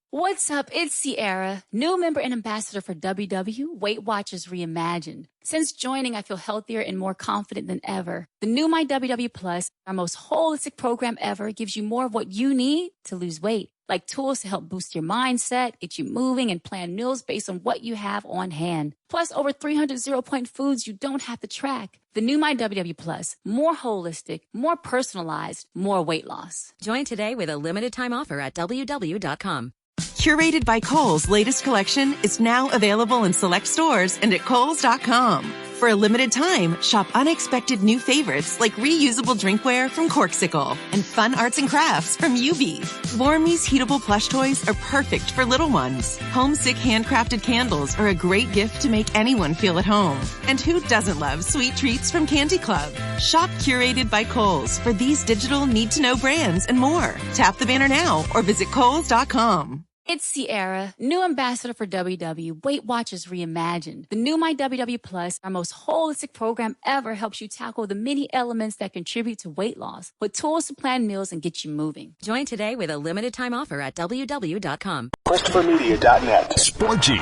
What's up? It's Sierra, new member and ambassador for WW Weight Watchers Reimagined. Since joining, I feel healthier and more confident than ever. The new My WW Plus, our most holistic program ever, gives you more of what you need to lose weight, like tools to help boost your mindset, get you moving, and plan meals based on what you have on hand. Plus, over 300 zero-point foods you don't have to track. The new My WW Plus, more holistic, more personalized, more weight loss. Join today with a limited time offer at WW.com. Curated by Kohl's latest collection is now available in select stores and at Kohl's.com. For a limited time, shop unexpected new favorites like reusable drinkware from Corkcicle and fun arts and crafts from UV. Warmy's heatable plush toys are perfect for little ones. Homesick handcrafted candles are a great gift to make anyone feel at home. And who doesn't love sweet treats from Candy Club? Shop curated by Kohl's for these digital need-to-know brands and more. Tap the banner now or visit Kohls.com. It's Sierra, new ambassador for WW, Weight Watchers Reimagined. The new My WW Plus, our most holistic program ever, helps you tackle the many elements that contribute to weight loss with tools to plan meals and get you moving. Join today with a limited time offer at WW.com. ChristopherMedia.net. Sporgy.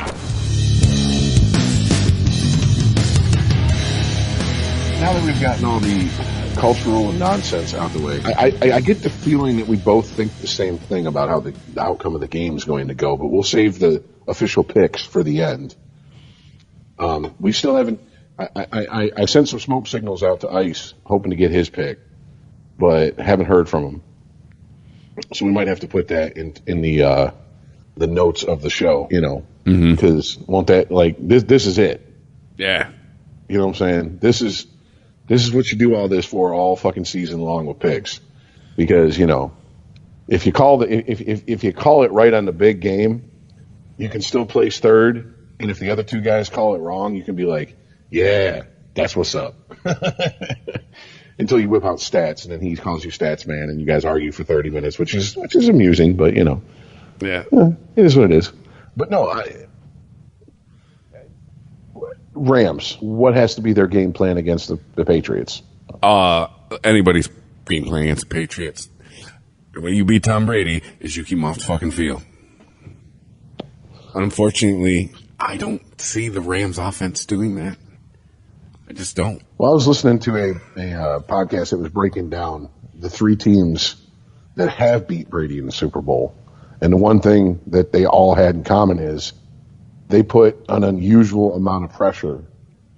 Now that we've gotten all the cultural nonsense out the way, I get the feeling that we both think the same thing about how the outcome of the game is going to go, but we'll save the official picks for the end. We still haven't. I sent some smoke signals out to Ice, hoping to get his pick, but haven't heard from him. So we might have to put that in the notes of the show, because won't that, like, this is it? Yeah. You know what I'm saying? This is what you do all this for all fucking season long with picks, because if you call if you call it right on the big game, you can still place third, and if the other two guys call it wrong, you can be like, yeah, that's what's up. Until you whip out stats, and then he calls you stats man, and you guys argue for 30 minutes, which is amusing, but yeah, it is what it is. But no, Rams, what has to be their game plan against the Patriots? Anybody's game plan against the Patriots. The way you beat Tom Brady is you keep him off the fucking field. Unfortunately, I don't see the Rams offense doing that. I just don't. Well, I was listening to a podcast that was breaking down the three teams that have beat Brady in the Super Bowl. And the one thing that they all had in common is they put an unusual amount of pressure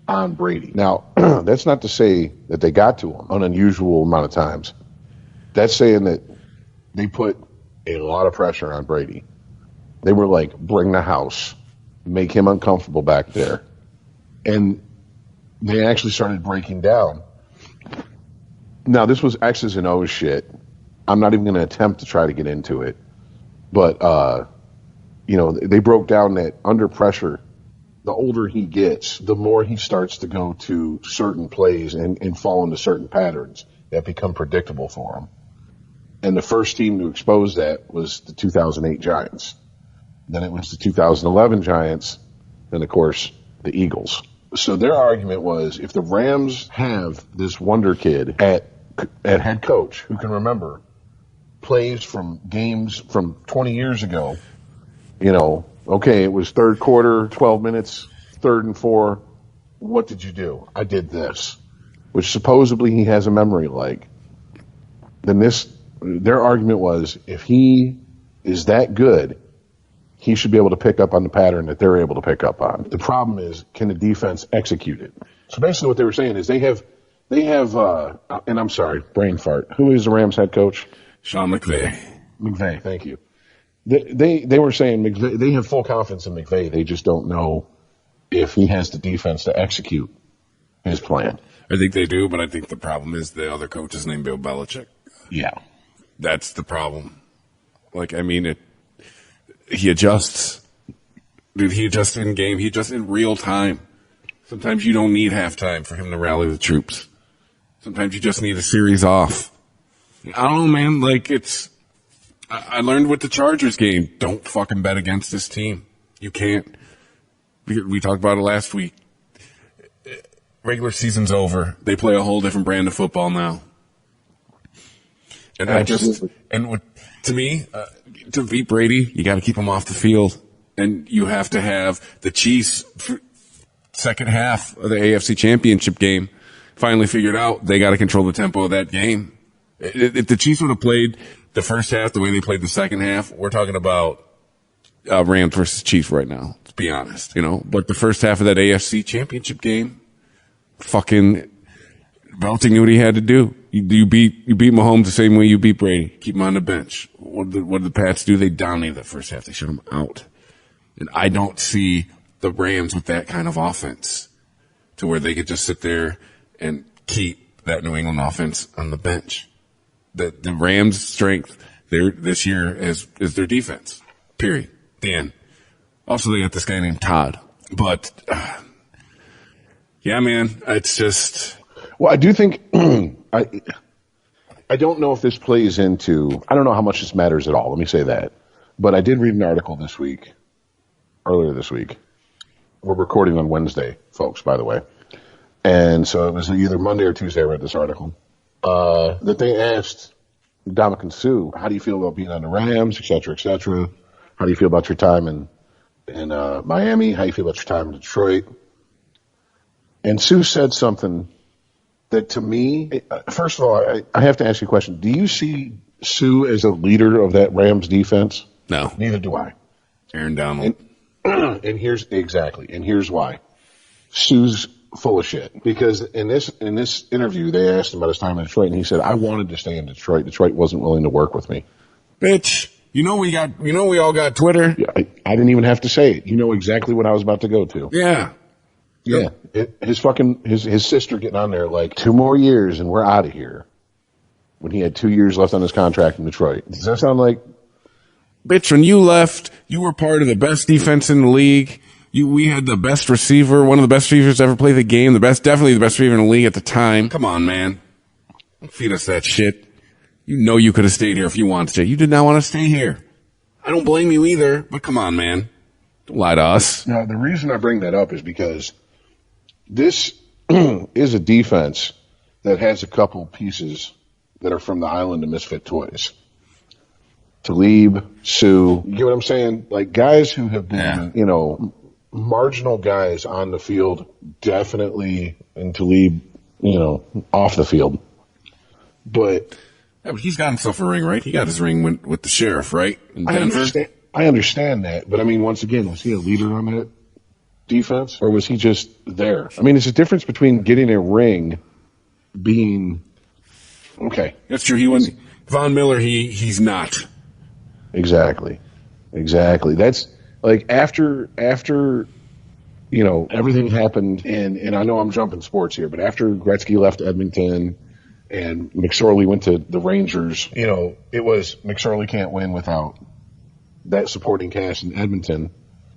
on Brady. Now, that's not to say that they got to him an unusual amount of times. That's saying that they put a lot of pressure on Brady. They were like, bring the house, make him uncomfortable back there. And they actually started breaking down. Now, this was X's and O's shit. I'm not even going to attempt to try to get into it. But, they broke down that under pressure, the older he gets, the more he starts to go to certain plays and fall into certain patterns that become predictable for him. And the first team to expose that was the 2008 Giants. Then it was the 2011 Giants, and, of course, the Eagles. So their argument was, if the Rams have this wonder kid at head coach who can remember plays from games from 20 years ago, okay, it was third quarter, 12 minutes, 3rd and 4. What did you do? I did this, which supposedly he has a memory like. Then their argument was, if he is that good, he should be able to pick up on the pattern that they're able to pick up on. The problem is, can the defense execute it? So basically what they were saying is they have, and I'm sorry, brain fart. Who is the Rams head coach? Sean McVay. McVay, thank you. They were saying McVay, they have full confidence in McVay. They just don't know if he has the defense to execute his plan. I think they do, but I think the problem is the other coach is named Bill Belichick. Yeah. That's the problem. He adjusts. Dude, he adjusts in game. He adjusts in real time. Sometimes you don't need halftime for him to rally the troops. Sometimes you just need a series off. I don't know, man. I learned with the Chargers game, don't fucking bet against this team. You can't. We talked about it last week. Regular season's over. They play a whole different brand of football now. And to me, to beat Brady, you got to keep him off the field. And you have to have the Chiefs, second half of the AFC Championship game, finally figured out they got to control the tempo of that game. If the Chiefs would have played the first half the way they played the second half, we're talking about Rams versus Chiefs right now, to be honest. But the first half of that AFC Championship game, fucking Belichick knew what he had to do. You beat Mahomes the same way you beat Brady. Keep him on the bench. What did the Pats do? They dominated the first half. They shut him out. And I don't see the Rams with that kind of offense to where they could just sit there and keep that New England offense on the bench. The Rams' strength this year is their defense. Period. The end. Also, they got this guy named Todd. But, yeah, man, it's just... Well, I do think... I don't know if this plays into... I don't know how much this matters at all. Let me say that. But I did read an article earlier this week. We're recording on Wednesday, folks, by the way. And so it was either Monday or Tuesday I read this article. That they asked Ndamukong Suh, how do you feel about being on the Rams, et cetera, et cetera? How do you feel about your time in Miami? How do you feel about your time in Detroit? And Suh said something that to me, first of all, I have to ask you a question. Do you see Suh as a leader of that Rams defense? No. Neither do I. Aaron Donald. And here's why. Suh's full of shit. Because in this interview, they asked him about his time in Detroit, and he said, I wanted to stay in Detroit. Detroit wasn't willing to work with me. Bitch. We all got Twitter. Yeah, I didn't even have to say it. You know exactly what I was about to go to. Yeah. Yeah. His sister getting on there like 2 more years and we're out of here. When he had 2 years left on his contract in Detroit. Does that sound like? Bitch, when you left, you were part of the best defense in the league. We had the best receiver, one of the best receivers to ever play the game, definitely the best receiver in the league at the time. Come on, man. Don't feed us that shit. You know you could have stayed here if you wanted to. You did not want to stay here. I don't blame you either, but come on, man. Don't lie to us. Now, the reason I bring that up is because this is a defense that has a couple pieces that are from the island of misfit toys. Talib, Suh, you get what I'm saying? Like guys who have been, marginal guys on the field, definitely, and Talib, off the field. But he's got himself a ring, right? He got his ring with the sheriff, right? In Denver. I understand that, but I mean, once again, was he a leader on that defense, or was he just there? I mean, it's a difference between getting a ring, being okay. That's true. He wasn't Von Miller. He's not. Exactly. That's like after everything happened, and I know I'm jumping sports here, but after Gretzky left Edmonton and McSorley went to the Rangers, it was McSorley can't win without that supporting cast in Edmonton,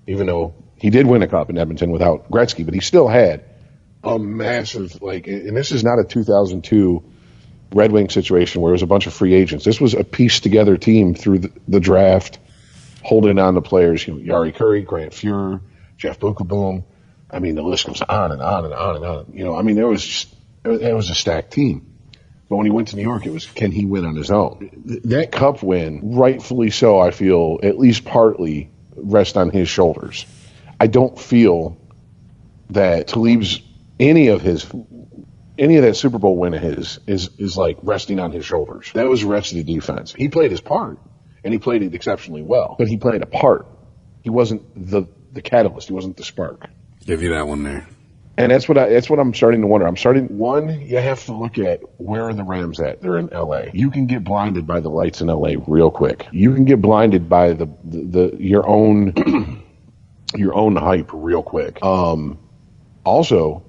even though he did win a cup in Edmonton without Gretzky, but he still had a massive, and this is not a 2002 Red Wing situation where it was a bunch of free agents. This was a pieced together team through the draft, holding on to players, Yari Curry, Grant Fuhrer, Jeff Bukaboom. I mean, the list goes on and on and on and on. I mean, it was a stacked team. But when he went to New York, it was, can he win on his own? That cup win, rightfully so, I feel, at least partly rest on his shoulders. I don't feel that Talib's, any of that Super Bowl win of his is like resting on his shoulders. That was the rest of the defense. He played his part, and he played it exceptionally well. But he played a part. He wasn't the catalyst. He wasn't the spark. Give you that one there. And that's what I'm starting to wonder. You have to look at where are the Rams at? They're in LA. You can get blinded by the lights in LA real quick. You can get blinded by your own your own hype real quick. Also,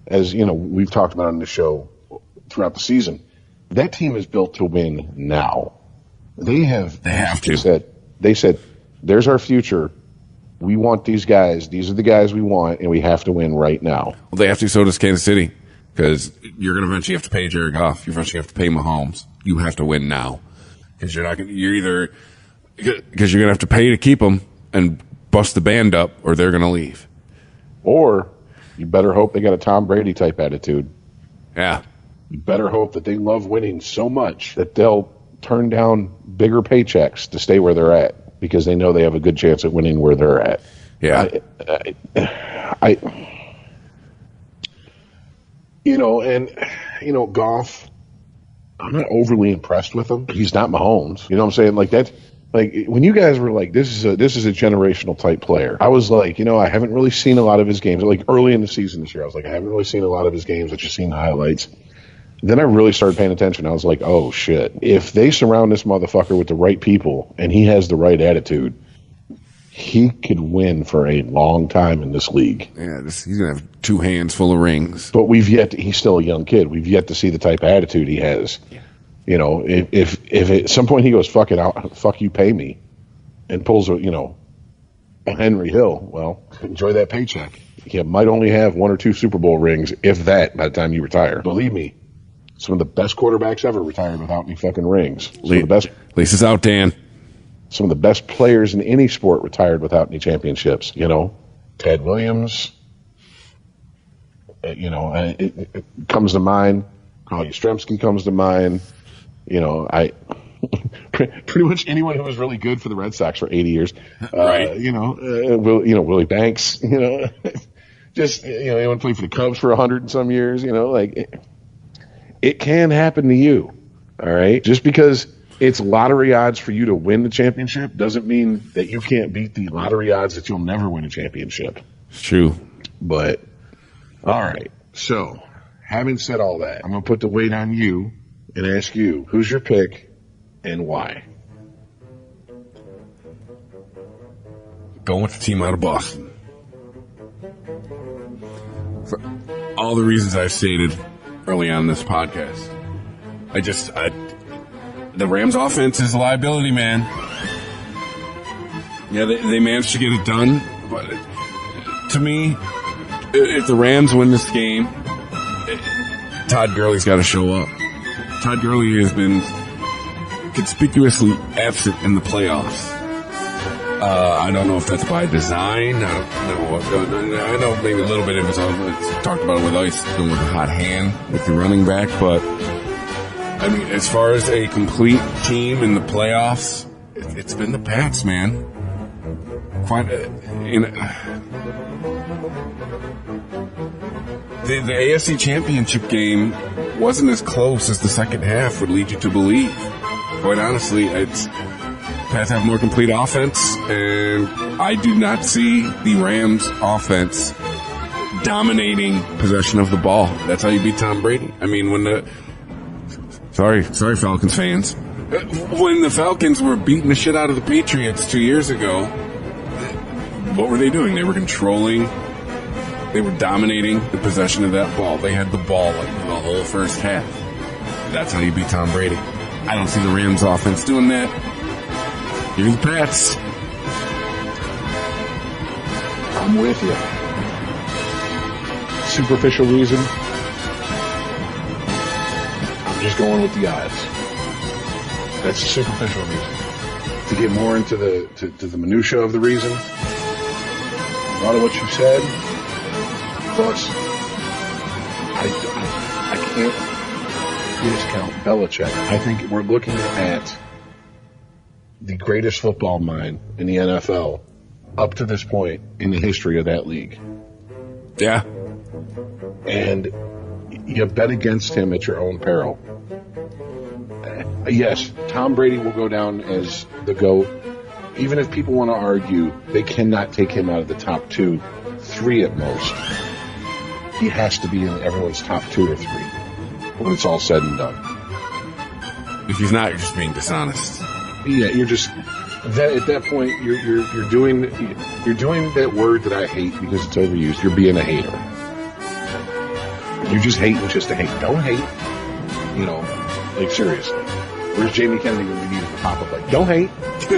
as we've talked about on the show throughout the season, that team is built to win now. They have to. They said, there's our future. We want these guys. These are the guys we want, and we have to win right now. Well, they have to. So does Kansas City, because you're going to eventually have to pay Jared Goff. You eventually have to pay Mahomes. You have to win now, because you're going to have to pay to keep them and bust the band up, or they're going to leave. Or you better hope they got a Tom Brady type attitude. Yeah. You better hope that they love winning so much that they'll turn down bigger paychecks to stay where they're at, because they know they have a good chance at winning where they're at. Yeah. Goff, I'm not overly impressed with him. He's not Mahomes. You know what I'm saying? Like that. Like when you guys were like, this is a generational type player. I was like, I haven't really seen a lot of his games. Like early in the season this year, I was like, I haven't really seen a lot of his games. I've just seen the highlights. Then I really started paying attention. I was like, oh shit. If they surround this motherfucker with the right people and he has the right attitude, he could win for a long time in this league. Yeah, he's going to have 2 hands full of rings. But he's still a young kid. We've yet to see the type of attitude he has. Yeah. You know, if at some point he goes, fuck it out, fuck you, pay me, and pulls a Henry Hill, well, enjoy that paycheck. You might only have 1 or 2 Super Bowl rings, if that, by the time you retire. Believe me, some of the best quarterbacks ever retired without any fucking rings. Lisa's out, Dan. Some of the best players in any sport retired without any championships. You know, Ted Williams. It comes to mind. Carl Yastrzemski comes to mind. You know, pretty much anyone who was really good for the Red Sox for 80 years. Right. Willie Banks. You know, just anyone played for the Cubs for 100 and some years. You know, like it can happen to you. All right, just because it's lottery odds for you to win the championship doesn't mean that you can't beat the lottery odds that you'll never win a championship. It's true. But, all right. So, having said all that, I'm going to put the weight on you and ask you, who's your pick and why? Going with the team out of Boston. For all the reasons I've stated early on in this podcast. The Rams offense is a liability, man. Yeah, they managed to get it done, but to me, if the Rams win this game, Todd Gurley's got to show up. Todd Gurley has been conspicuously absent in the playoffs. I don't know if that's by design. I know maybe a little bit of it's talked about it with ice, going with a hot hand with the running back, but I mean, as far as a complete team in the playoffs, it's been the Pats, man. The AFC Championship game wasn't as close as the second half would lead you to believe. Quite honestly, Pats have more complete offense, and I do not see the Rams offense dominating possession of the ball. That's how you beat Tom Brady. I mean, Sorry, Falcons fans. When the Falcons were beating the shit out of the Patriots 2 years ago, what were they doing? They were controlling. They were dominating the possession of that ball. They had the ball like the whole first half. That's how you beat Tom Brady. I don't see the Rams offense doing that. Here's the Pats. I'm with you. Superficial reason. I'm just going with the odds. That's a superficial reason. To get more into the minutia of the reason, a lot of what you said, plus I can't discount Belichick. I think we're looking at the greatest football mind in the NFL up to this point in the history of that league. Yeah. And you bet against him at your own peril. Yes, Tom Brady will go down as the GOAT. Even if people want to argue, they cannot take him out of the top 2, 3 at most. He has to be in everyone's top 2 or 3 when it's all said and done. If he's not, you're just being dishonest. Yeah, you're just at that point. You're doing that word that I hate because it's overused. You're being a hater. You're just hating just to hate. Don't hate. Like seriously. Where's Jamie Kennedy when we need him to pop up? Like, don't hate.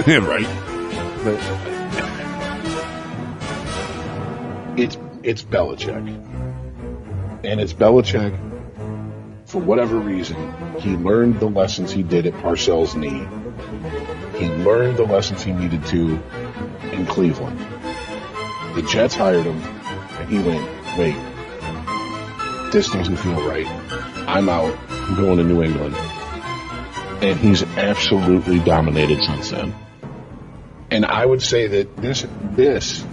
Right. But it's Belichick, and it's Belichick. For whatever reason, he learned the lessons he did at Parcells' knee. He learned the lessons he needed to in Cleveland. The Jets hired him, and he went, wait, this doesn't feel right. I'm out. I'm going to New England. And he's absolutely dominated since then. And I would say that this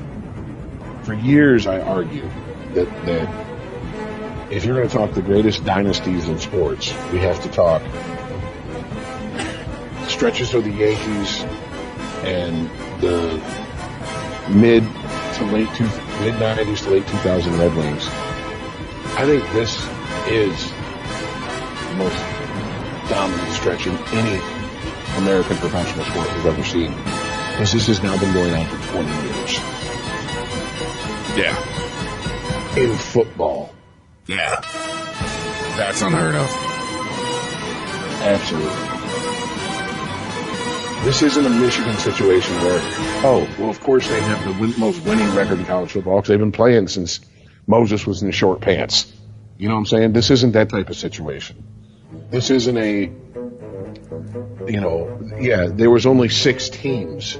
for years I argued that if you're going to talk the greatest dynasties in sports, we have to talk stretches of the Yankees and the mid 90s to late 2000 Red Wings. I think this is the most dominant stretch in any American professional sport we've ever seen. Because this has now been going on for 20 years. Yeah. In football. Yeah. That's unheard of. Absolutely. This isn't a Michigan situation where, oh, well, of course they have the most winning record in college football because they've been playing since Moses was in short pants. You know what I'm saying? This isn't that type of situation. This isn't a, there was only 6 teams.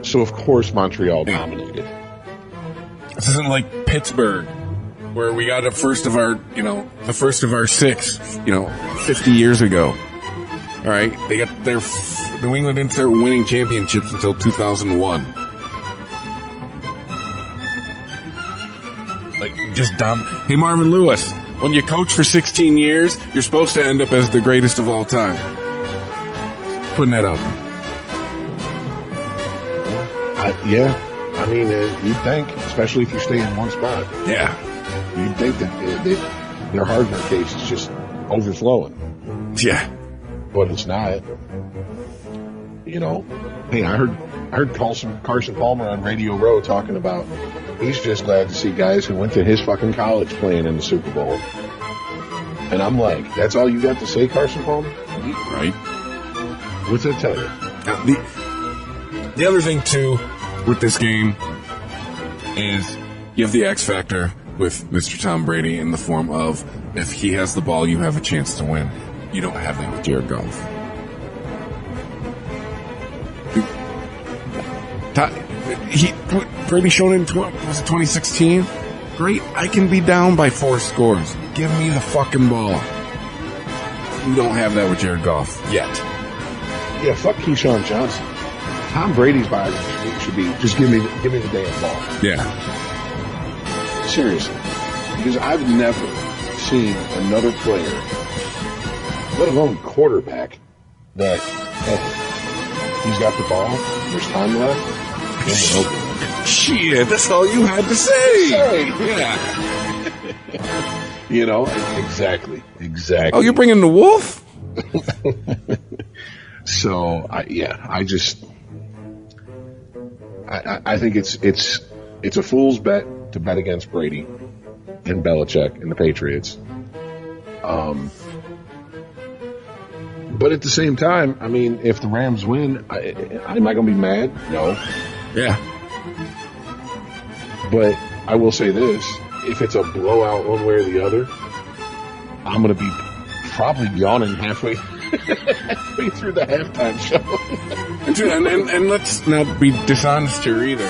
So, of course, Montreal dominated. This isn't like Pittsburgh, where we got the first of our 6, 50 years ago. All right, they got New England didn't start winning championships until 2001. Like, just dumb. Hey, Marvin Lewis, when you coach for 16 years, you're supposed to end up as the greatest of all time. Putting that out. I mean, you'd think, especially if you stay in one spot. Yeah. You'd think that their hardware case is just overflowing. Yeah. But it's not. Hey, I heard Carson Palmer on Radio Row talking about he's just glad to see guys who went to his fucking college playing in the Super Bowl. And I'm like, that's all you got to say, Carson Palmer? Right. What's that tell you? The other thing, too, with this game is you have the X factor with Mr. Tom Brady in the form of if he has the ball, you have a chance to win. You don't have that with Jared Goff. Brady showed in, was it 2016? Great, I can be down by 4 scores. Give me the fucking ball. You don't have that with Jared Goff yet. Yeah, fuck Keyshawn Johnson. Tom Brady's body should be just give me the damn ball. Yeah. Seriously. Because I've never seen another player, let alone quarterback, that he's got the ball, there's time left, shit, that's all you had to say. Yeah. Exactly. Oh, you're bringing the wolf? So, I think it's a fool's bet to bet against Brady and Belichick and the Patriots. But at the same time, I mean, if the Rams win, am I going to be mad? No. Yeah. But I will say this, if it's a blowout one way or the other, I'm going to be probably yawning halfway through the halftime show. and let's not be dishonest here either.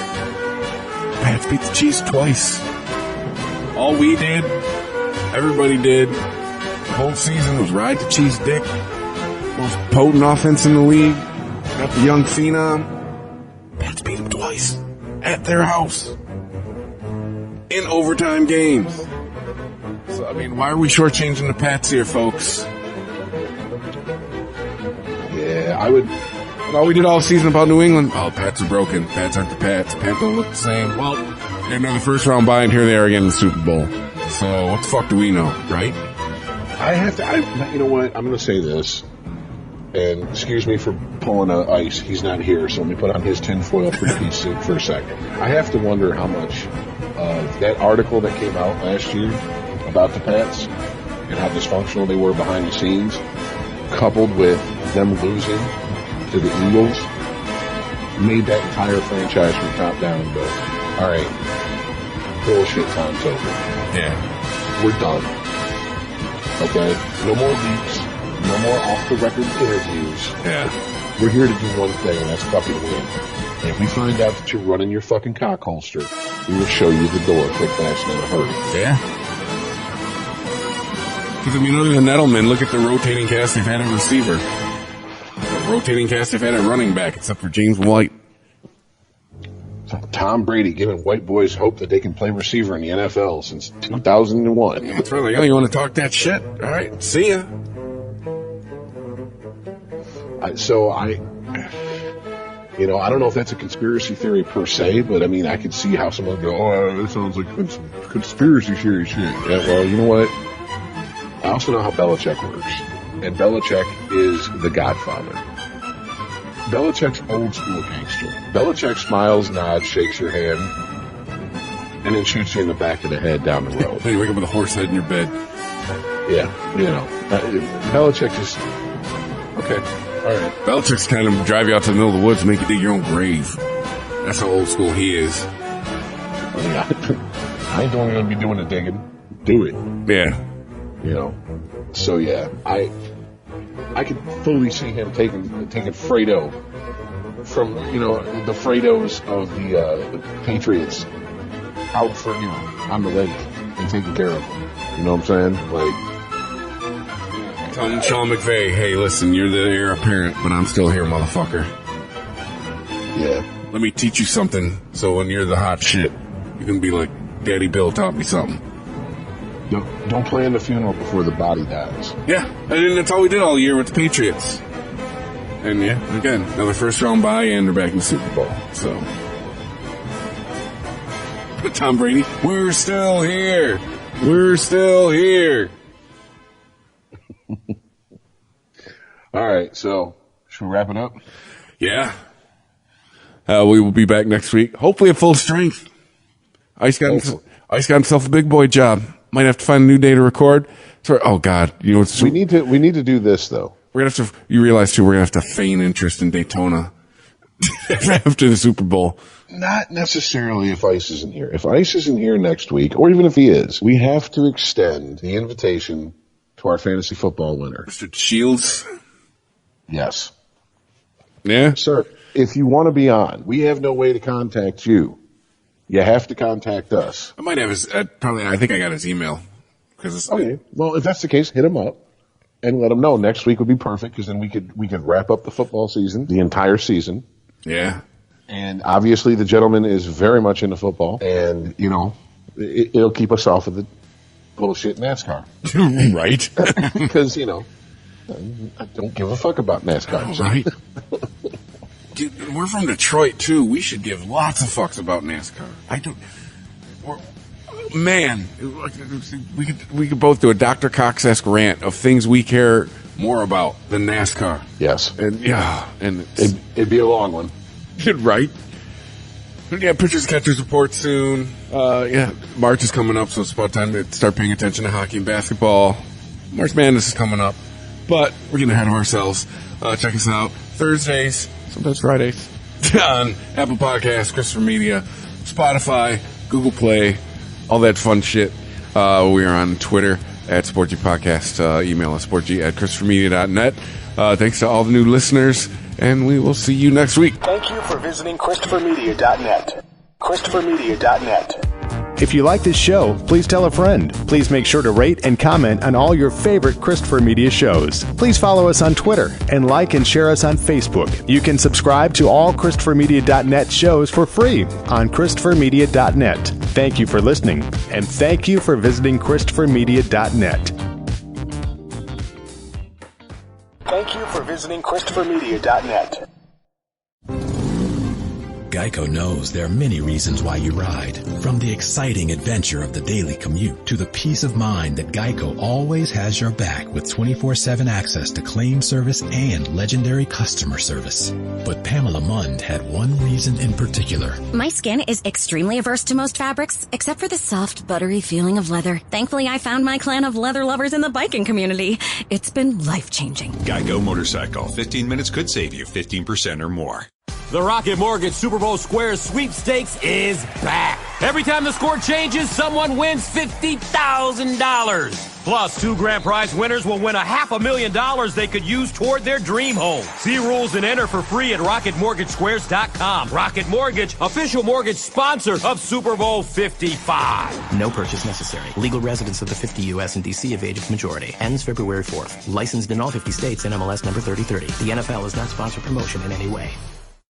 Pats beat the Chiefs twice. All we did, everybody did, the whole season was ride the Chiefs' dick. Most potent offense in the league. Got the young phenom. Pats beat them twice. At their house. In overtime games. So, I mean, why are we shortchanging the Pats here, folks? Yeah, I would. All we did all season about New England. Oh, Pats are broken. Pats aren't the Pats. Pats don't look the same. Well, they're another first round bye, and here they are again in the Super Bowl. So, what the fuck do we know, right? You know what? I'm going to say this. And excuse me for pulling ice. He's not here, so let me put on his tinfoil three-piece suit for a second. I have to wonder how much of that article that came out last year about the Pats and how dysfunctional they were behind the scenes, coupled with them losing to the Eagles, made that entire franchise from top down go, all right, bullshit time's over. Yeah. We're done. Okay? No more leaks. No more off-the-record interviews. Yeah. We're here to do one thing, and that's fucking win. And if we find out that you're running your fucking cock holster, we will show you the door quick, fast, and in a hurry. Yeah. Because, I mean, other than Edelman, look at the rotating cast they've had at receiver. The rotating cast they've had at running back, except for James White. Tom Brady giving white boys hope that they can play receiver in the NFL since 2001. That's right. Like, oh, you want to talk that shit? All right, see ya. I don't know if that's a conspiracy theory per se, but I mean, I could see how someone would go, oh, that sounds like conspiracy theory shit. Yeah, well, you know what? I also know how Belichick works. And Belichick is the godfather. Belichick's old school gangster. Belichick smiles, nods, shakes your hand, and then shoots you in the back of the head down the road. Then you wake up with a horse head in your bed. Yeah, Belichick just okay. All right. Belichick's kind of drive you out to the middle of the woods and make you dig your own grave. That's how old school he is. I ain't going to be doing the digging. Do it. Yeah. So yeah, I could fully see him taking Fredo from the Fredos of the Patriots out for on the lake and taking care of them. You know what I'm saying? Like, telling Sean McVay, hey, listen, you're the heir apparent, but I'm still here, motherfucker. Yeah. Let me teach you something, so when you're the hot shit, you can be like, Daddy Bill taught me something. Don't plan the funeral before the body dies. Yeah, and that's all we did all year with the Patriots. And yeah, again, another first round bye, and they're back in the Super Bowl. So, but Tom Brady, we're still here. We're still here. All right, so should we wrap it up? Yeah. We will be back next week, hopefully at full strength. Ice got himself a big boy job. Might have to find a new day to record. Sorry. Oh God, we need to do this though. We're gonna have to. You realize too, we're gonna have to feign interest in Daytona after the Super Bowl. Not necessarily if Ice isn't here. If Ice isn't here next week, or even if he is, we have to extend the invitation to our fantasy football winner, Mr. Shields. Yes. Yeah, sir. If you want to be on, we have no way to contact you. You have to contact us. I might have his. I think I got his email. Okay. Well, if that's the case, hit him up and let him know. Next week would be perfect because then we could wrap up the football season, the entire season. Yeah. And obviously, the gentleman is very much into football, and it'll keep us off of the bullshit NASCAR, right? Because I don't give a fuck about NASCAR, right? Dude, we're from Detroit too. We should give lots of fucks about NASCAR. We could both do a Dr. Cox-esque rant of things we care more about than NASCAR. Yes, and it'd be a long one, right? Yeah, pitchers catchers report soon. March is coming up, so it's about time to start paying attention to hockey and basketball. March Madness is coming up, but we're getting ahead of ourselves. Check us out Thursdays. Sometimes Fridays on Apple Podcasts, Christopher Media, Spotify, Google Play, all that fun shit. We are on Twitter at SportG Podcast. Email us sportg@christophermedia.net. Thanks to all the new listeners, and we will see you next week. Thank you for visiting ChristopherMedia.net. ChristopherMedia.net. If you like this show, please tell a friend. Please make sure to rate and comment on all your favorite Christopher Media shows. Please follow us on Twitter and like and share us on Facebook. You can subscribe to all ChristopherMedia.net shows for free on ChristopherMedia.net. Thank you for listening, and thank you for visiting ChristopherMedia.net. Thank you for visiting ChristopherMedia.net. Geico knows there are many reasons why you ride. From the exciting adventure of the daily commute to the peace of mind that Geico always has your back with 24/7 access to claim service and legendary customer service. But Pamela Mund had one reason in particular. My skin is extremely averse to most fabrics, except for the soft, buttery feeling of leather. Thankfully, I found my clan of leather lovers in the biking community. It's been life-changing. Geico Motorcycle. 15 minutes could save you 15% or more. The Rocket Mortgage Super Bowl Squares Sweepstakes is back. Every time the score changes, someone wins $50,000. Plus, 2 grand prize winners will win $500,000 they could use toward their dream home. See rules and enter for free at RocketMortgageSquares.com. Rocket Mortgage, official mortgage sponsor of Super Bowl 55. No purchase necessary. Legal residents of the 50 U.S. and D.C. of age of majority. Ends February 4th. Licensed in all 50 states and MLS number 3030. The NFL is not sponsored promotion in any way.